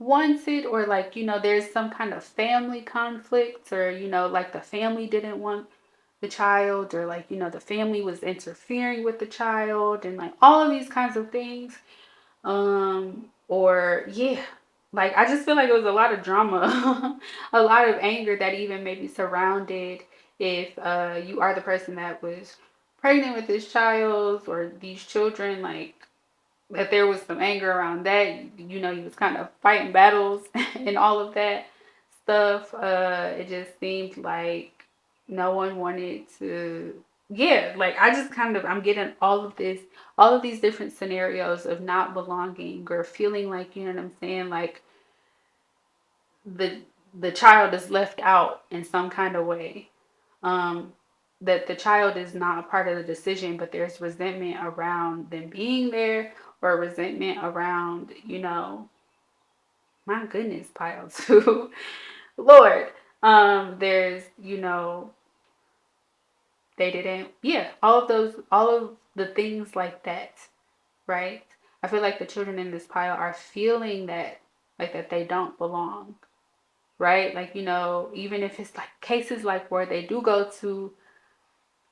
wanted, or like, you know, there's some kind of family conflict, or, you know, like the family didn't want the child, or like, you know, the family was interfering with the child, and like all of these kinds of things. Or yeah, like I just feel like it was a lot of drama, a lot of anger that even maybe surrounded, if you are the person that was pregnant with this child or these children, like that there was some anger around that. You know, he was kind of fighting battles and all of that stuff. It just seemed like no one wanted to. Yeah, like I just kind of, I'm getting all of this, all of these different scenarios of not belonging or feeling like, you know what I'm saying, like the the child is left out in some kind of way. Um, that the child is not a part of the decision, but there's resentment around them being there, or resentment around, you know, my goodness, pile too. Lord. There's, you know, they didn't, yeah, all of those, all of the things like that, right? I feel like the children in this pile are feeling that, like that they don't belong, right? Like, you know, even if it's like cases like where they do go to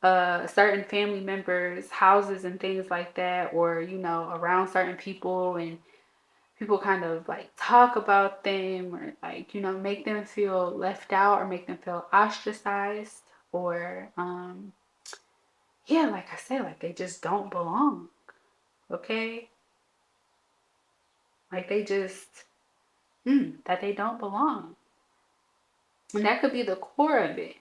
certain family members' houses and things like that, or, you know, around certain people, and people kind of like talk about them, or like, you know, make them feel left out, or make them feel ostracized, or yeah, like I said, like they just don't belong, okay? Like they just, that they don't belong. And that could be the core of it.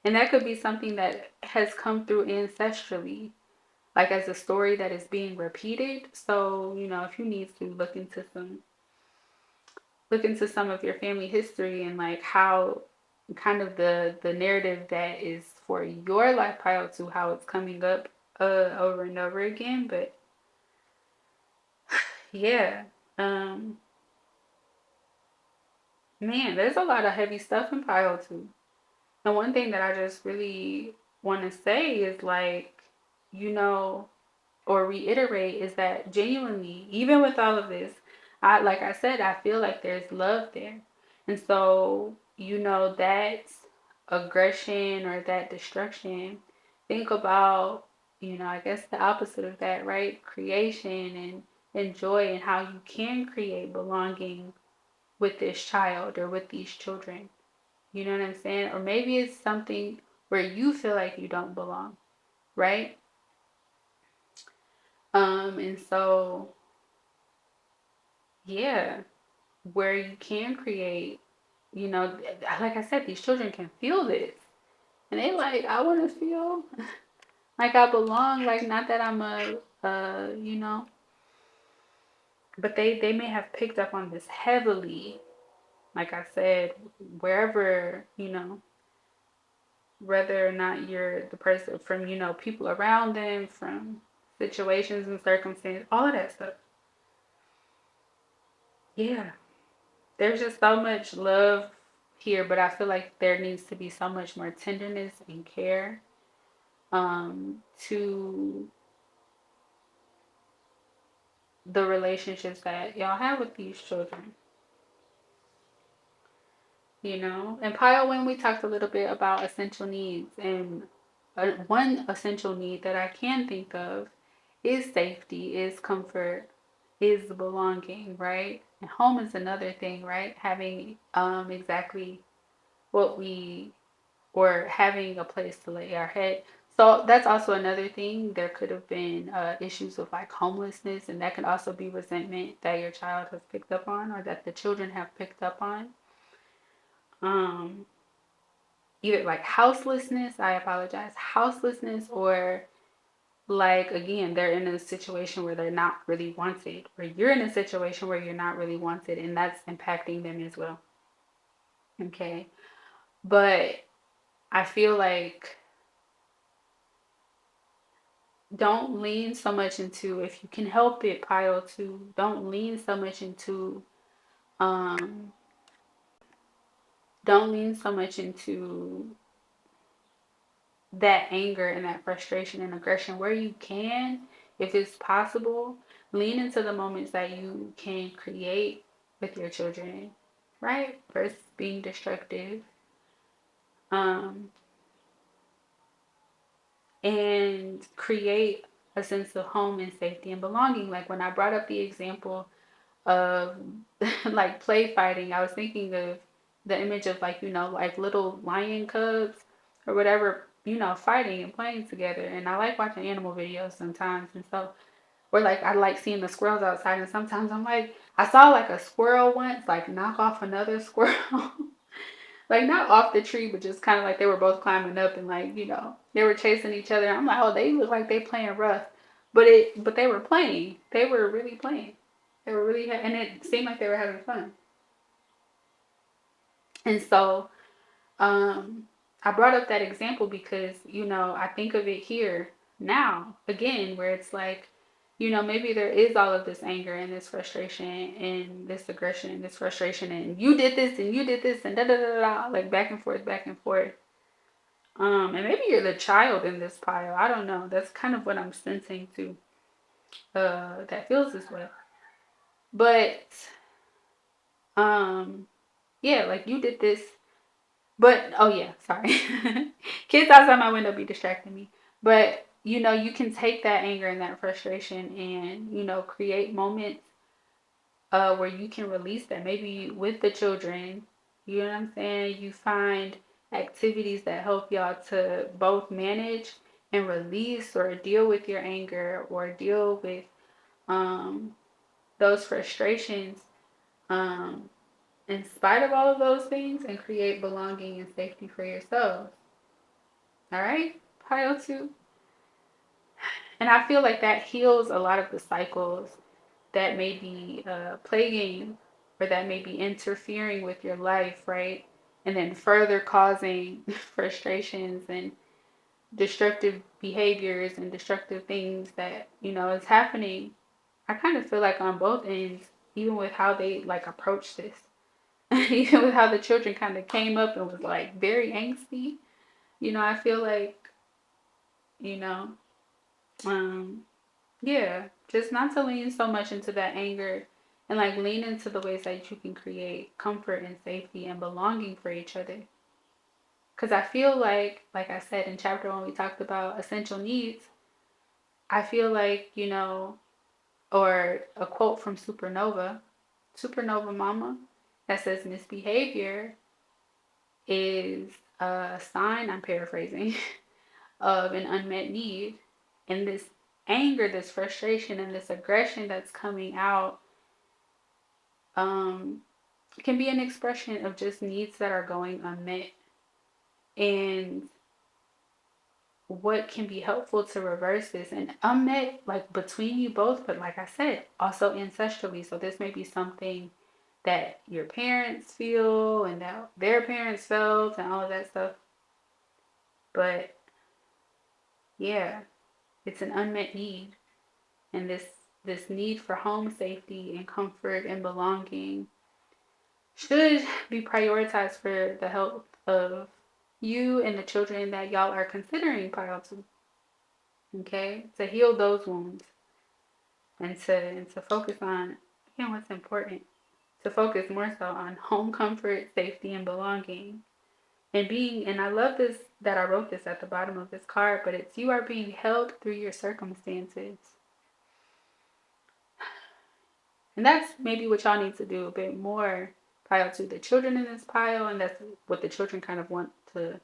And that could be something that has come through ancestrally, like as a story that is being repeated. So, you know, if you need to look into some of your family history, and like how kind of the narrative that is for your life pile to how it's coming up over and over again. But yeah, um man, there's a lot of heavy stuff in pile two. And one thing that I just really want to say is, like, you know, or reiterate, is that genuinely, even with all of this, I, like I said, I feel like there's love there. And so, you know, that aggression or that destruction, think about, you know, I guess the opposite of that, right? Creation and joy, and how you can create belonging with this child or with these children. You know what I'm saying? Or maybe it's something where you feel like you don't belong, right? And so, yeah, where you can create, you know, like I said, these children can feel this. And they like, I want to feel like I belong, like not that I'm you know, but they may have picked up on this heavily, like I said, wherever, you know, whether or not you're the person, from, people around them, from situations and circumstances, all of that stuff. Yeah, there's just so much love here, but I feel like there needs to be so much more tenderness and care to the relationships that y'all have with these children. And Pyle, when we talked a little bit about essential needs, and one essential need that I can think of is safety, is comfort, is belonging, right? And home is another thing, right? Having exactly what we, or having a place to lay our head. So that's also another thing. There could have been issues of like homelessness, and that could also be resentment that your child has picked up on, or that the children have picked up on. Um, Either like houselessness, I apologize, houselessness, or like, again, they're in a situation where they're not really wanted, or you're in a situation where you're not really wanted, and that's impacting them as well. Okay. But I feel like don't lean so much into, if you can help it, pile two, don't lean so much into, um, don't lean so much into that anger and that frustration and aggression. Where you can, if it's possible, lean into the moments that you can create with your children, right? Versus being destructive. Um, and create a sense of home and safety and belonging. Like when I brought up the example of like play fighting, I was thinking of the image of like, like little lion cubs or whatever, fighting and playing together. And I like watching animal videos sometimes. And so, or like I like seeing the squirrels outside. And sometimes I'm like, I saw like a squirrel once, like knock off another squirrel. Like not off the tree, but just kind of like they were both climbing up and like, they were chasing each other. I'm like, oh, they look like they playing rough. But they were playing. They were really playing. They were really, and it seemed like they were having fun. And so, I brought up that example because, I think of it here now again, where it's like, maybe there is all of this anger and this frustration and this aggression and this frustration and you did this and you did this and da da da da, like back and forth, back and forth. And maybe you're the child in this pile. I don't know. That's kind of what I'm sensing too. That feels this way. But yeah, like you did this. But oh yeah, sorry. Kids outside my window be distracting me. But you can take that anger and that frustration and, create moments where you can release that. Maybe with the children, you know what I'm saying? You find activities that help y'all to both manage and release or deal with your anger or deal with um, those frustrations um, in spite of all of those things, and create belonging and safety for yourselves. All right, pile two. And I feel like that heals a lot of the cycles that may be plaguing or that may be interfering with your life, right? And then further causing frustrations and destructive behaviors and destructive things that, is happening. I kind of feel like on both ends, even with how they like approach this, even with how the children kind of came up and was like very angsty, I feel like, you know, um, yeah, just not to lean so much into that anger and like lean into the ways that you can create comfort and safety and belonging for each other. Because I feel like I said in chapter one, we talked about essential needs. I feel like, or a quote from Supernova Mama, that says misbehavior is a sign, I'm paraphrasing, of an unmet need. And this anger, this frustration, and this aggression that's coming out um, can be an expression of just needs that are going unmet. And what can be helpful to reverse this and unmet, like between you both, but like I said, also ancestrally. So this may be something that your parents feel and that their parents felt and all of that stuff. But yeah, it's an unmet need. And this need for home safety and comfort and belonging should be prioritized for the health of you and the children that y'all are considering pile two. Okay? To heal those wounds and to focus on, again, what's important. To focus more so on home comfort, safety, and belonging. And being, and I love this that I wrote this at the bottom of this card, but it's you are being held through your circumstances. And that's maybe what y'all need to do a bit more pile to the children in this pile. And that's what the children kind of want to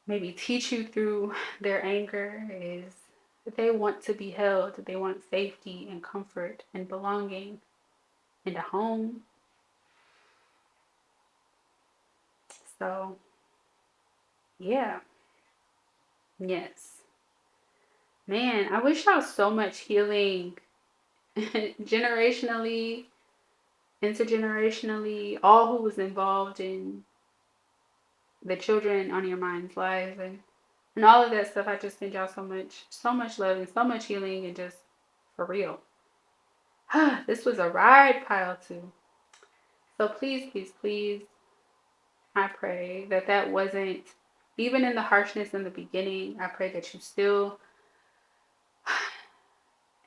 maybe teach you through their anger is that they want to be held, that they want safety and comfort and belonging in a home. So, yeah. Yes. Man, I wish y'all so much healing generationally, intergenerationally, all who was involved in the children on your mind's lives and all of that stuff. I just send y'all so much love and so much healing and just for real. This was a ride pile too. So please, please, please, I pray that that wasn't, even in the harshness in the beginning, I pray that you still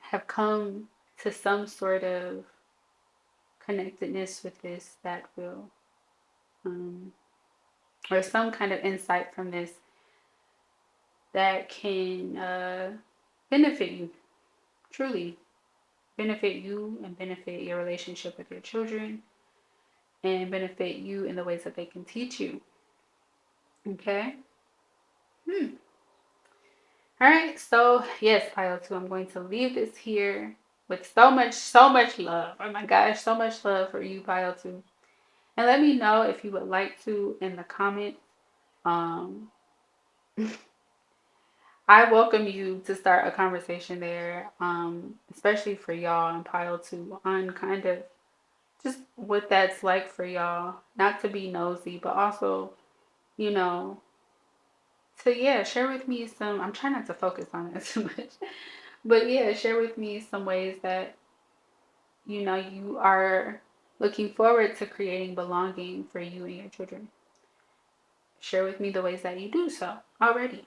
have come to some sort of connectedness with this that will, or some kind of insight from this that can benefit you, truly benefit you and benefit your relationship with your children and benefit you in the ways that they can teach you. Okay? All right, so yes, pile two, I'm going to leave this here with so much love. Oh my gosh, so much love for you, pile two. And let me know if you would like to in the comments. Um, I welcome you to start a conversation there, especially for y'all in pile two, on kind of just what that's like for y'all. Not to be nosy, but also, you know, so yeah, share with me some. I'm trying not to focus on it too much, but yeah, share with me some ways that you are looking forward to creating belonging for you and your children. Share with me the ways that you do so already,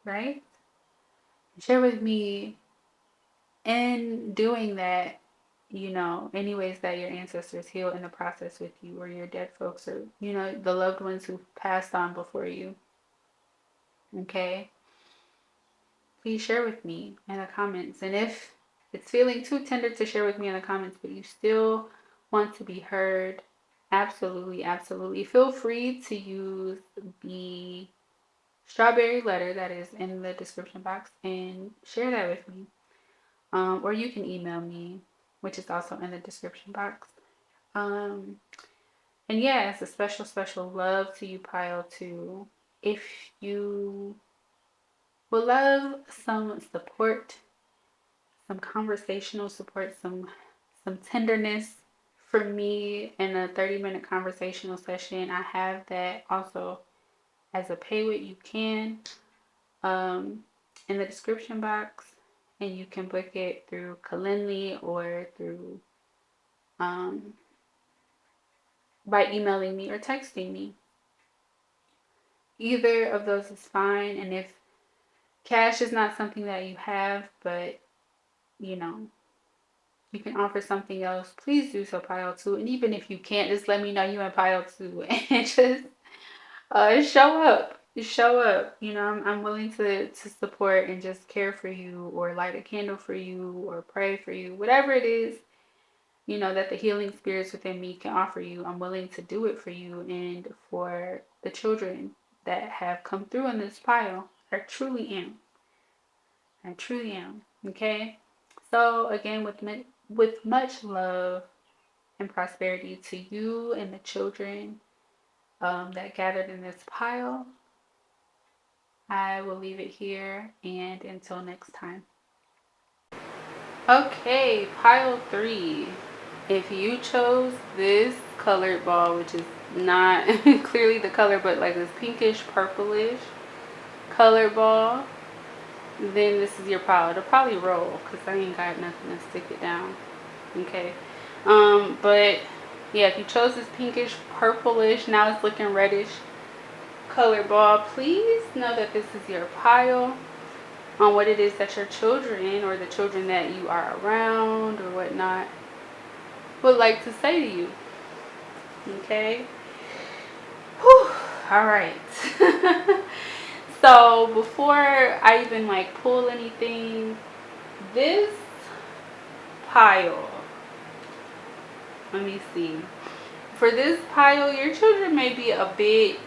right? Share with me in doing that, any ways that your ancestors heal in the process with you or your dead folks or, the loved ones who passed on before you. Okay? Please share with me in the comments. And if it's feeling too tender to share with me in the comments, but you still want to be heard, absolutely, absolutely. Feel free to use the strawberry letter that is in the description box and share that with me. Or you can email me, which is also in the description box. And yeah, it's a special, special love to you, Pile 2. If you would love some support, some conversational support, some tenderness from me in a 30-minute conversational session, I have that also as a pay what you can in the description box, and you can book it through Calendly or through by emailing me or texting me. Either of those is fine, and if cash is not something that you have, but you know you can offer something else, please do so, pile 2. And even if you can't, just let me know you in pile 2 and just show up. Show up. I'm willing to support and just care for you or light a candle for you or pray for you. Whatever it is, that the healing spirits within me can offer you, I'm willing to do it for you and for the children that have come through in this pile. I truly am. I truly am. Okay? So again, with much love and prosperity to you and the children that gathered in this pile, I will leave it here, and until next time. Okay, pile 3. If you chose this colored ball, which is not clearly the color, but like this pinkish purplish color ball, then this is your pile. It'll probably roll because I ain't got nothing to stick it down. Okay. But yeah, if you chose this pinkish purplish, now it's looking reddish color ball, please know that this is your pile on what it is that your children or the children that you are around or whatnot would like to say to you. Okay. Whew. All right. So before I even like pull anything, this pile, let me see. For this pile, your children may be a bit,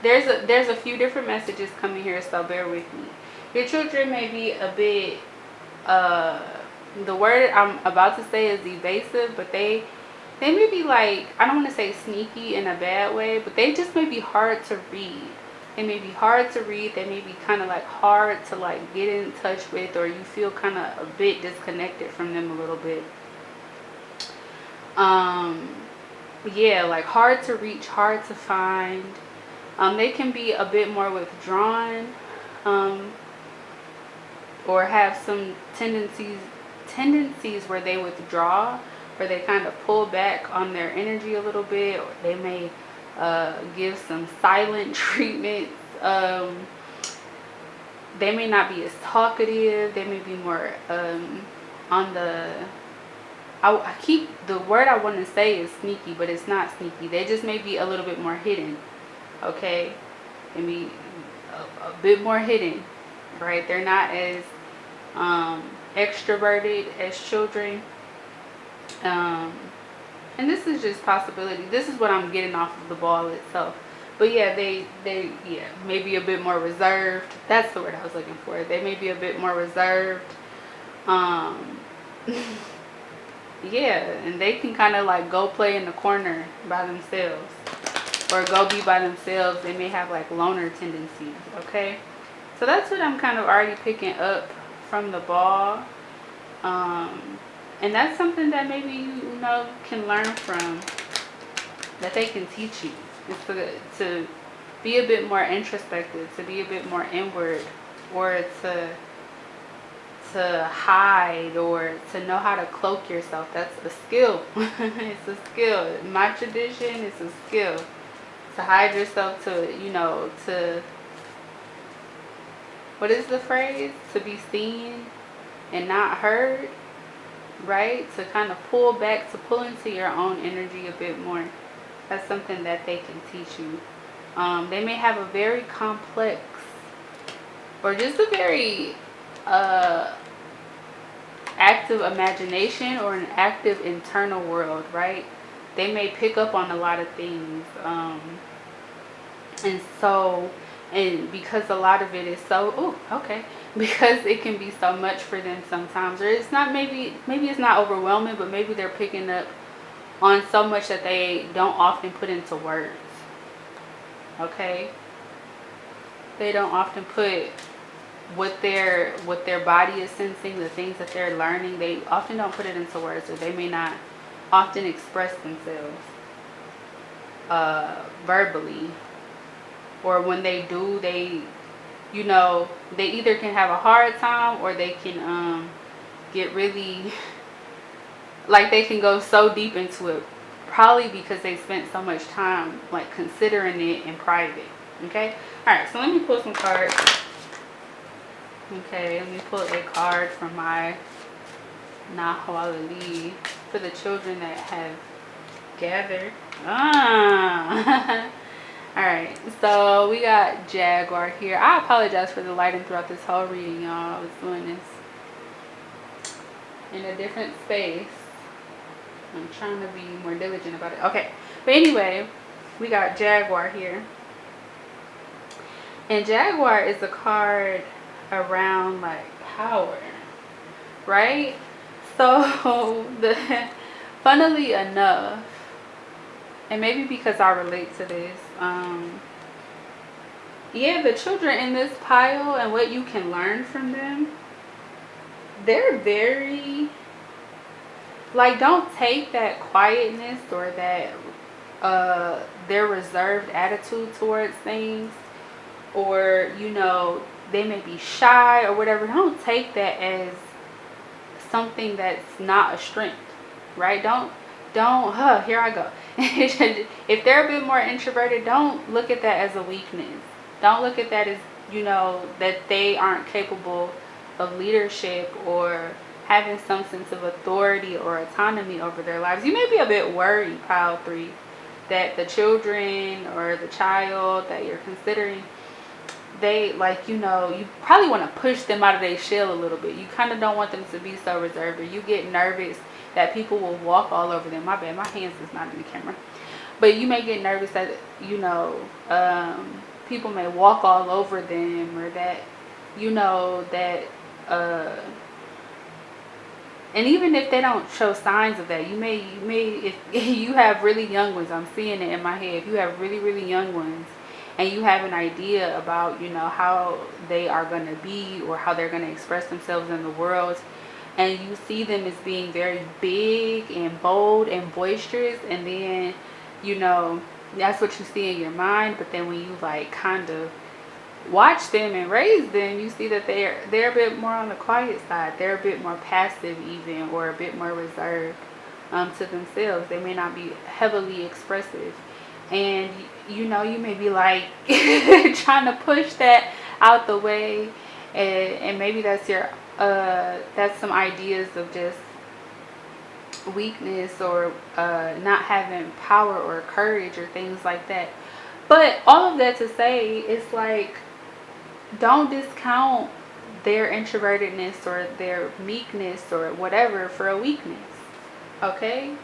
there's a few different messages coming here, so bear with me. Your children may be a bit, the word I'm about to say is evasive, but they may be like, I don't want to say sneaky in a bad way, but they just may be hard to read. They may be hard to read. They may be kind of like hard to like get in touch with, or you feel kind of a bit disconnected from them a little bit. Yeah, like hard to reach, hard to find. They can be a bit more withdrawn, or have some tendencies where they withdraw, where they kind of pull back on their energy a little bit, or they may give some silent treatment. They may not be as talkative. They may be more on the, I keep, the word I want to say is sneaky, but it's not sneaky. They just may be a little bit more hidden. Okay, maybe a bit more hidden, right? They're not as extroverted as children. And this is just possibility. This is what I'm getting off of the ball itself. But yeah, they yeah, maybe a bit more reserved. That's the word I was looking for. They may be a bit more reserved. Yeah, and they can kind of like go play in the corner by themselves, or go be by themselves. They may have like loner tendencies. Okay, so that's what I'm kind of already picking up from the ball. And that's something that maybe you know can learn from, that they can teach you. It's to be a bit more introspective, to be a bit more inward, or to hide, or to know how to cloak yourself. That's a skill. It's a skill. In my tradition, it's a skill. To hide yourself, to, you know, to, what is the phrase? To be seen and not heard, right? To kind of pull back, to pull into your own energy a bit more. That's something that they can teach you. They may have a very complex, or just a very active imagination, or an active internal world, right? They may pick up on a lot of things, and because a lot of it is so, because it can be so much for them sometimes, or it's not, maybe it's not overwhelming, but maybe they're picking up on so much that they don't often put into words. Okay, they don't often put what their body is sensing, the things that they're learning. They often don't put it into words, or they may not often express themselves verbally, or when they do, they, you know, they either can have a hard time, or they can get really, like, they can go so deep into it, probably because they spent so much time like considering it in private. Okay, all right, so let me pull some cards. Okay, let me pull a card from my Nahwalali for the children that have gathered. Alright, so we got Jaguar here. I apologize for the lighting throughout this whole reading, y'all. I was doing this in a different space. I'm trying to be more diligent about it. Okay, but anyway, we got Jaguar here. And Jaguar is a card around like power, right? So funnily enough, and maybe because I relate to this, yeah, the children in this pile and what you can learn from them, they're very, like, don't take that quietness or that their reserved attitude towards things, or they may be shy or whatever. Don't take that as something that's not a strength, right? Don't here I go. If they're a bit more introverted, don't look at that as a weakness. Don't look at that as that they aren't capable of leadership or having some sense of authority or autonomy over their lives. You may be a bit worried, pile 3, that the children or the child that you're considering, they you probably want to push them out of their shell a little bit. You kind of don't want them to be so reserved, or you get nervous that people will walk all over them. My bad, my hands is not in the camera. But you may get nervous that people may walk all over them, or that and even if they don't show signs of that, you may if you have really young ones, I'm seeing it in my head. If you have really, really young ones and you have an idea about how they are going to be or how they're going to express themselves in the world, and you see them as being very big and bold and boisterous, and then that's what you see in your mind. But then when you kind of watch them and raise them, you see that they're a bit more on the quiet side. They're a bit more passive even, or a bit more reserved to themselves. They may not be heavily expressive, and you may be trying to push that out the way, and maybe that's that's some ideas of just weakness, or not having power or courage or things like that. But all of that to say, it's don't discount their introvertedness or their meekness or whatever for a weakness. Okay?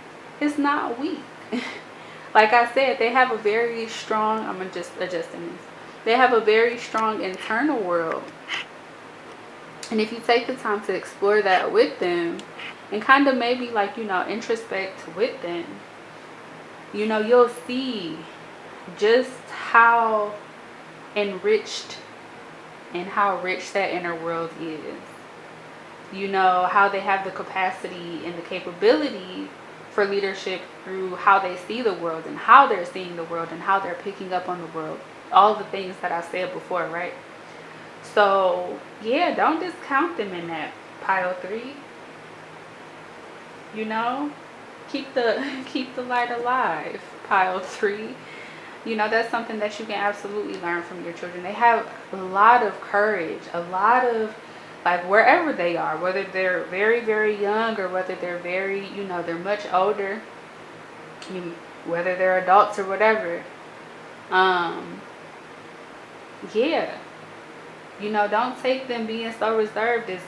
It's not weak. Like I said, they have a very strong, I'm just adjusting this. They have a very strong internal world. And if you take the time to explore that with them, and kind of maybe introspect with them, you'll see just how enriched and how rich that inner world is. How they have the capacity and the capability for leadership through how they see the world, and how they're seeing the world, and how they're picking up on the world. All the things that I said before, right? So yeah, don't discount them in that, pile 3. Keep the light alive, pile 3. That's something that you can absolutely learn from your children. They have a lot of courage, a lot of wherever they are, whether they're very, very young, or whether they're very, they're much older, whether they're adults or whatever. Yeah. Don't take them being so reserved as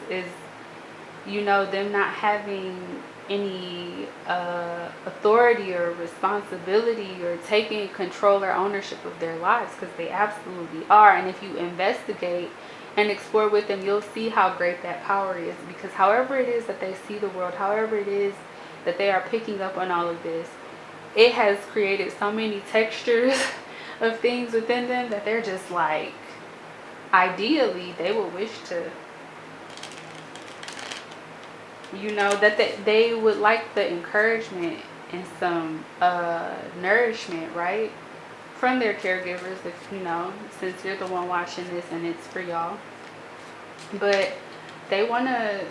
them not having any authority or responsibility or taking control or ownership of their lives, because they absolutely are. And if you investigate and explore with them, you'll see how great that power is, because however it is that they see the world, however it is that they are picking up on all of this, it has created so many textures of things within them that they're just ideally they would wish to, that they would like the encouragement and some nourishment, right, from their caregivers, if since you're the one watching this and it's for y'all. But they want to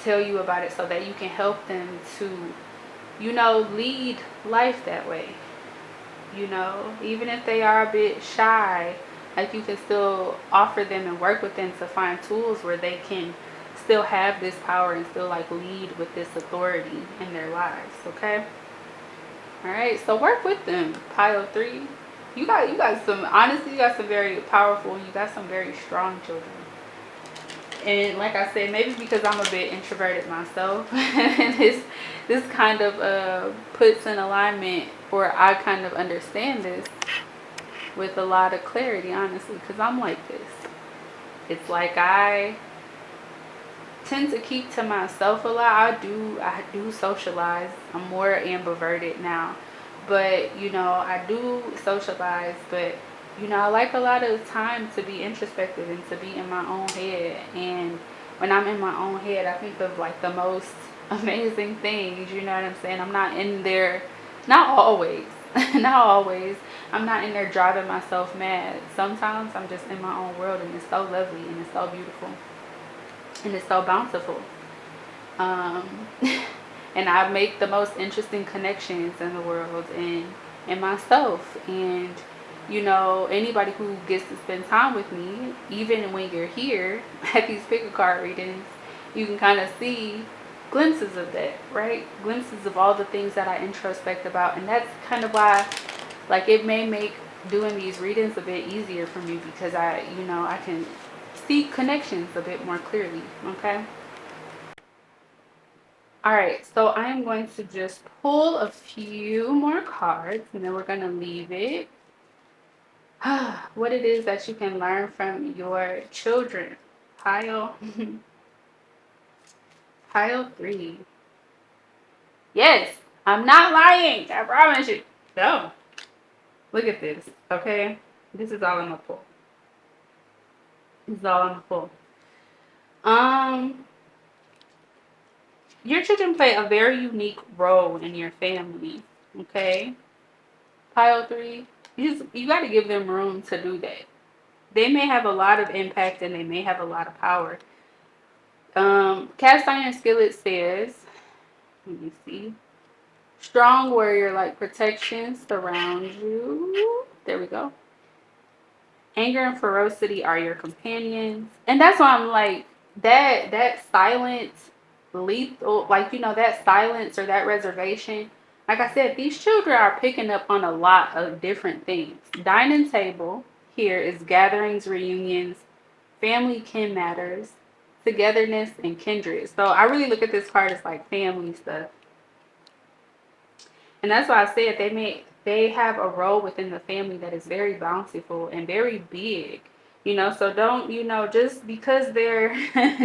tell you about it so that you can help them to lead life that way. Even if they are a bit shy, you can still offer them and work with them to find tools where they can still have this power and still lead with this authority in their lives. Okay? All right, so work with them, pile 3. You got some, honestly, you got some very powerful, you got some very strong children. And like I said, maybe because I'm a bit introverted myself, and this kind of puts in alignment, or I kind of understand this with a lot of clarity, honestly, because I'm like this. It's I tend to keep to myself a lot. I do socialize. I'm more ambiverted now, but I do socialize, but I like a lot of time to be introspective and to be in my own head. And when I'm in my own head, I think of the most amazing things, you know what I'm saying? I'm not in there, not always, Not always. I'm not in there driving myself mad. Sometimes I'm just in my own world, and it's so lovely, and it's so beautiful, and it's so bountiful. Um, and I make the most interesting connections in the world and myself. And anybody who gets to spend time with me, even when you're here at these pick a card readings, you can kind of see glimpses of that, right? Glimpses of all the things that I introspect about. And that's kind of why, like, it may make doing these readings a bit easier for me, because I can see connections a bit more clearly. Okay. All right, so I am going to just pull a few more cards, and then we're going to leave it. What it is that you can learn from your children. Pile, pile 3. Yes, I'm not lying. I promise you. No, look at this. Okay, this is all I'm gonna pull. This is all I'm gonna pull. Um, your children play a very unique role in your family. Okay, pile 3. You got to give them room to do that. They may have a lot of impact and they may have a lot of power. Cast Iron Skillet says, let me see. Strong warrior like protection surrounds you. There we go. Anger and ferocity are your companions. And that's why I'm like, that silence, lethal, like, that silence or that reservation. Like I said, these children are picking up on a lot of different things. Dining table here is gatherings, reunions, family, kin matters, togetherness, and kindred. So I really look at this card as like family stuff. And that's why I said they have a role within the family that is very bountiful and very big. So don't, just because they're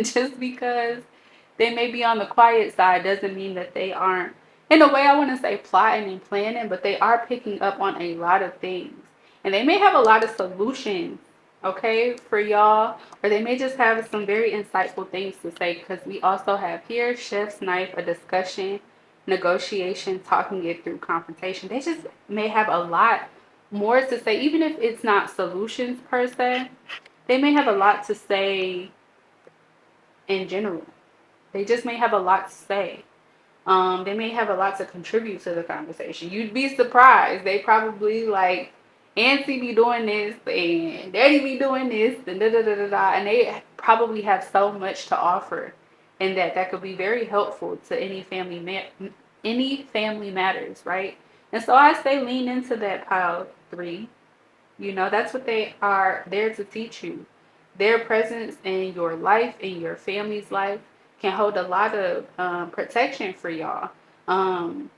just because they may be on the quiet side doesn't mean that they aren't, in a way, I want to say plotting and planning, but they are picking up on a lot of things. And they may have a lot of solutions, okay, for y'all, or they may just have some very insightful things to say, because we also have here chef's knife, a discussion, negotiation, talking it through, confrontation. They just may have a lot more to say, even if it's not solutions per se. They may have a lot to say in general. They just may have a lot to say. They may have a lot to contribute to the conversation. You'd be surprised. They probably like, Auntie be doing this and Daddy be doing this and da da da da da, and they probably have so much to offer, and that could be very helpful to any family matters, right? And so I say lean into that pile 3. That's what they are there to teach you. Their presence in your life, in your family's life, can hold a lot of protection for y'all, um,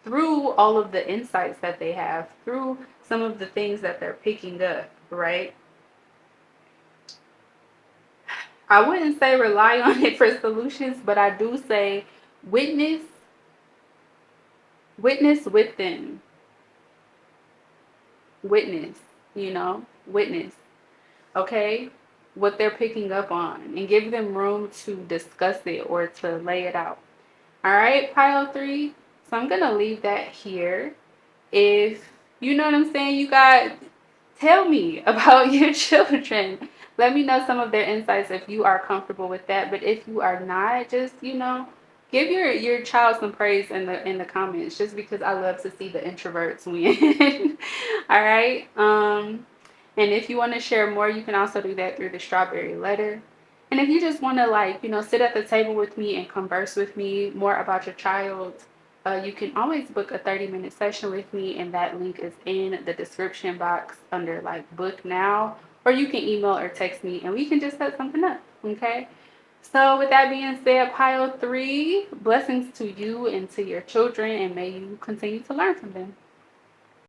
through all of the insights that they have, through some of the things that they're picking up, right? I wouldn't say rely on it for solutions, but I do say witness, witness with them, witness, witness, okay, what they're picking up on, and give them room to discuss it or to lay it out. All right, pile 3. So I'm going to leave that here. If you know what I'm saying, you got, tell me about your children. Let me know some of their insights if you are comfortable with that. But if you are not, just, give your child some praise in the comments, just because I love to see the introverts win. All right. And if you want to share more, you can also do that through the strawberry letter. And if you just want to, like, sit at the table with me and converse with me more about your child, you can always book a 30-minute session with me, and that link is in the description box under like book now, or you can email or text me and we can just set something up. Okay. So with that being said, pile 3, blessings to you and to your children, and may you continue to learn from them.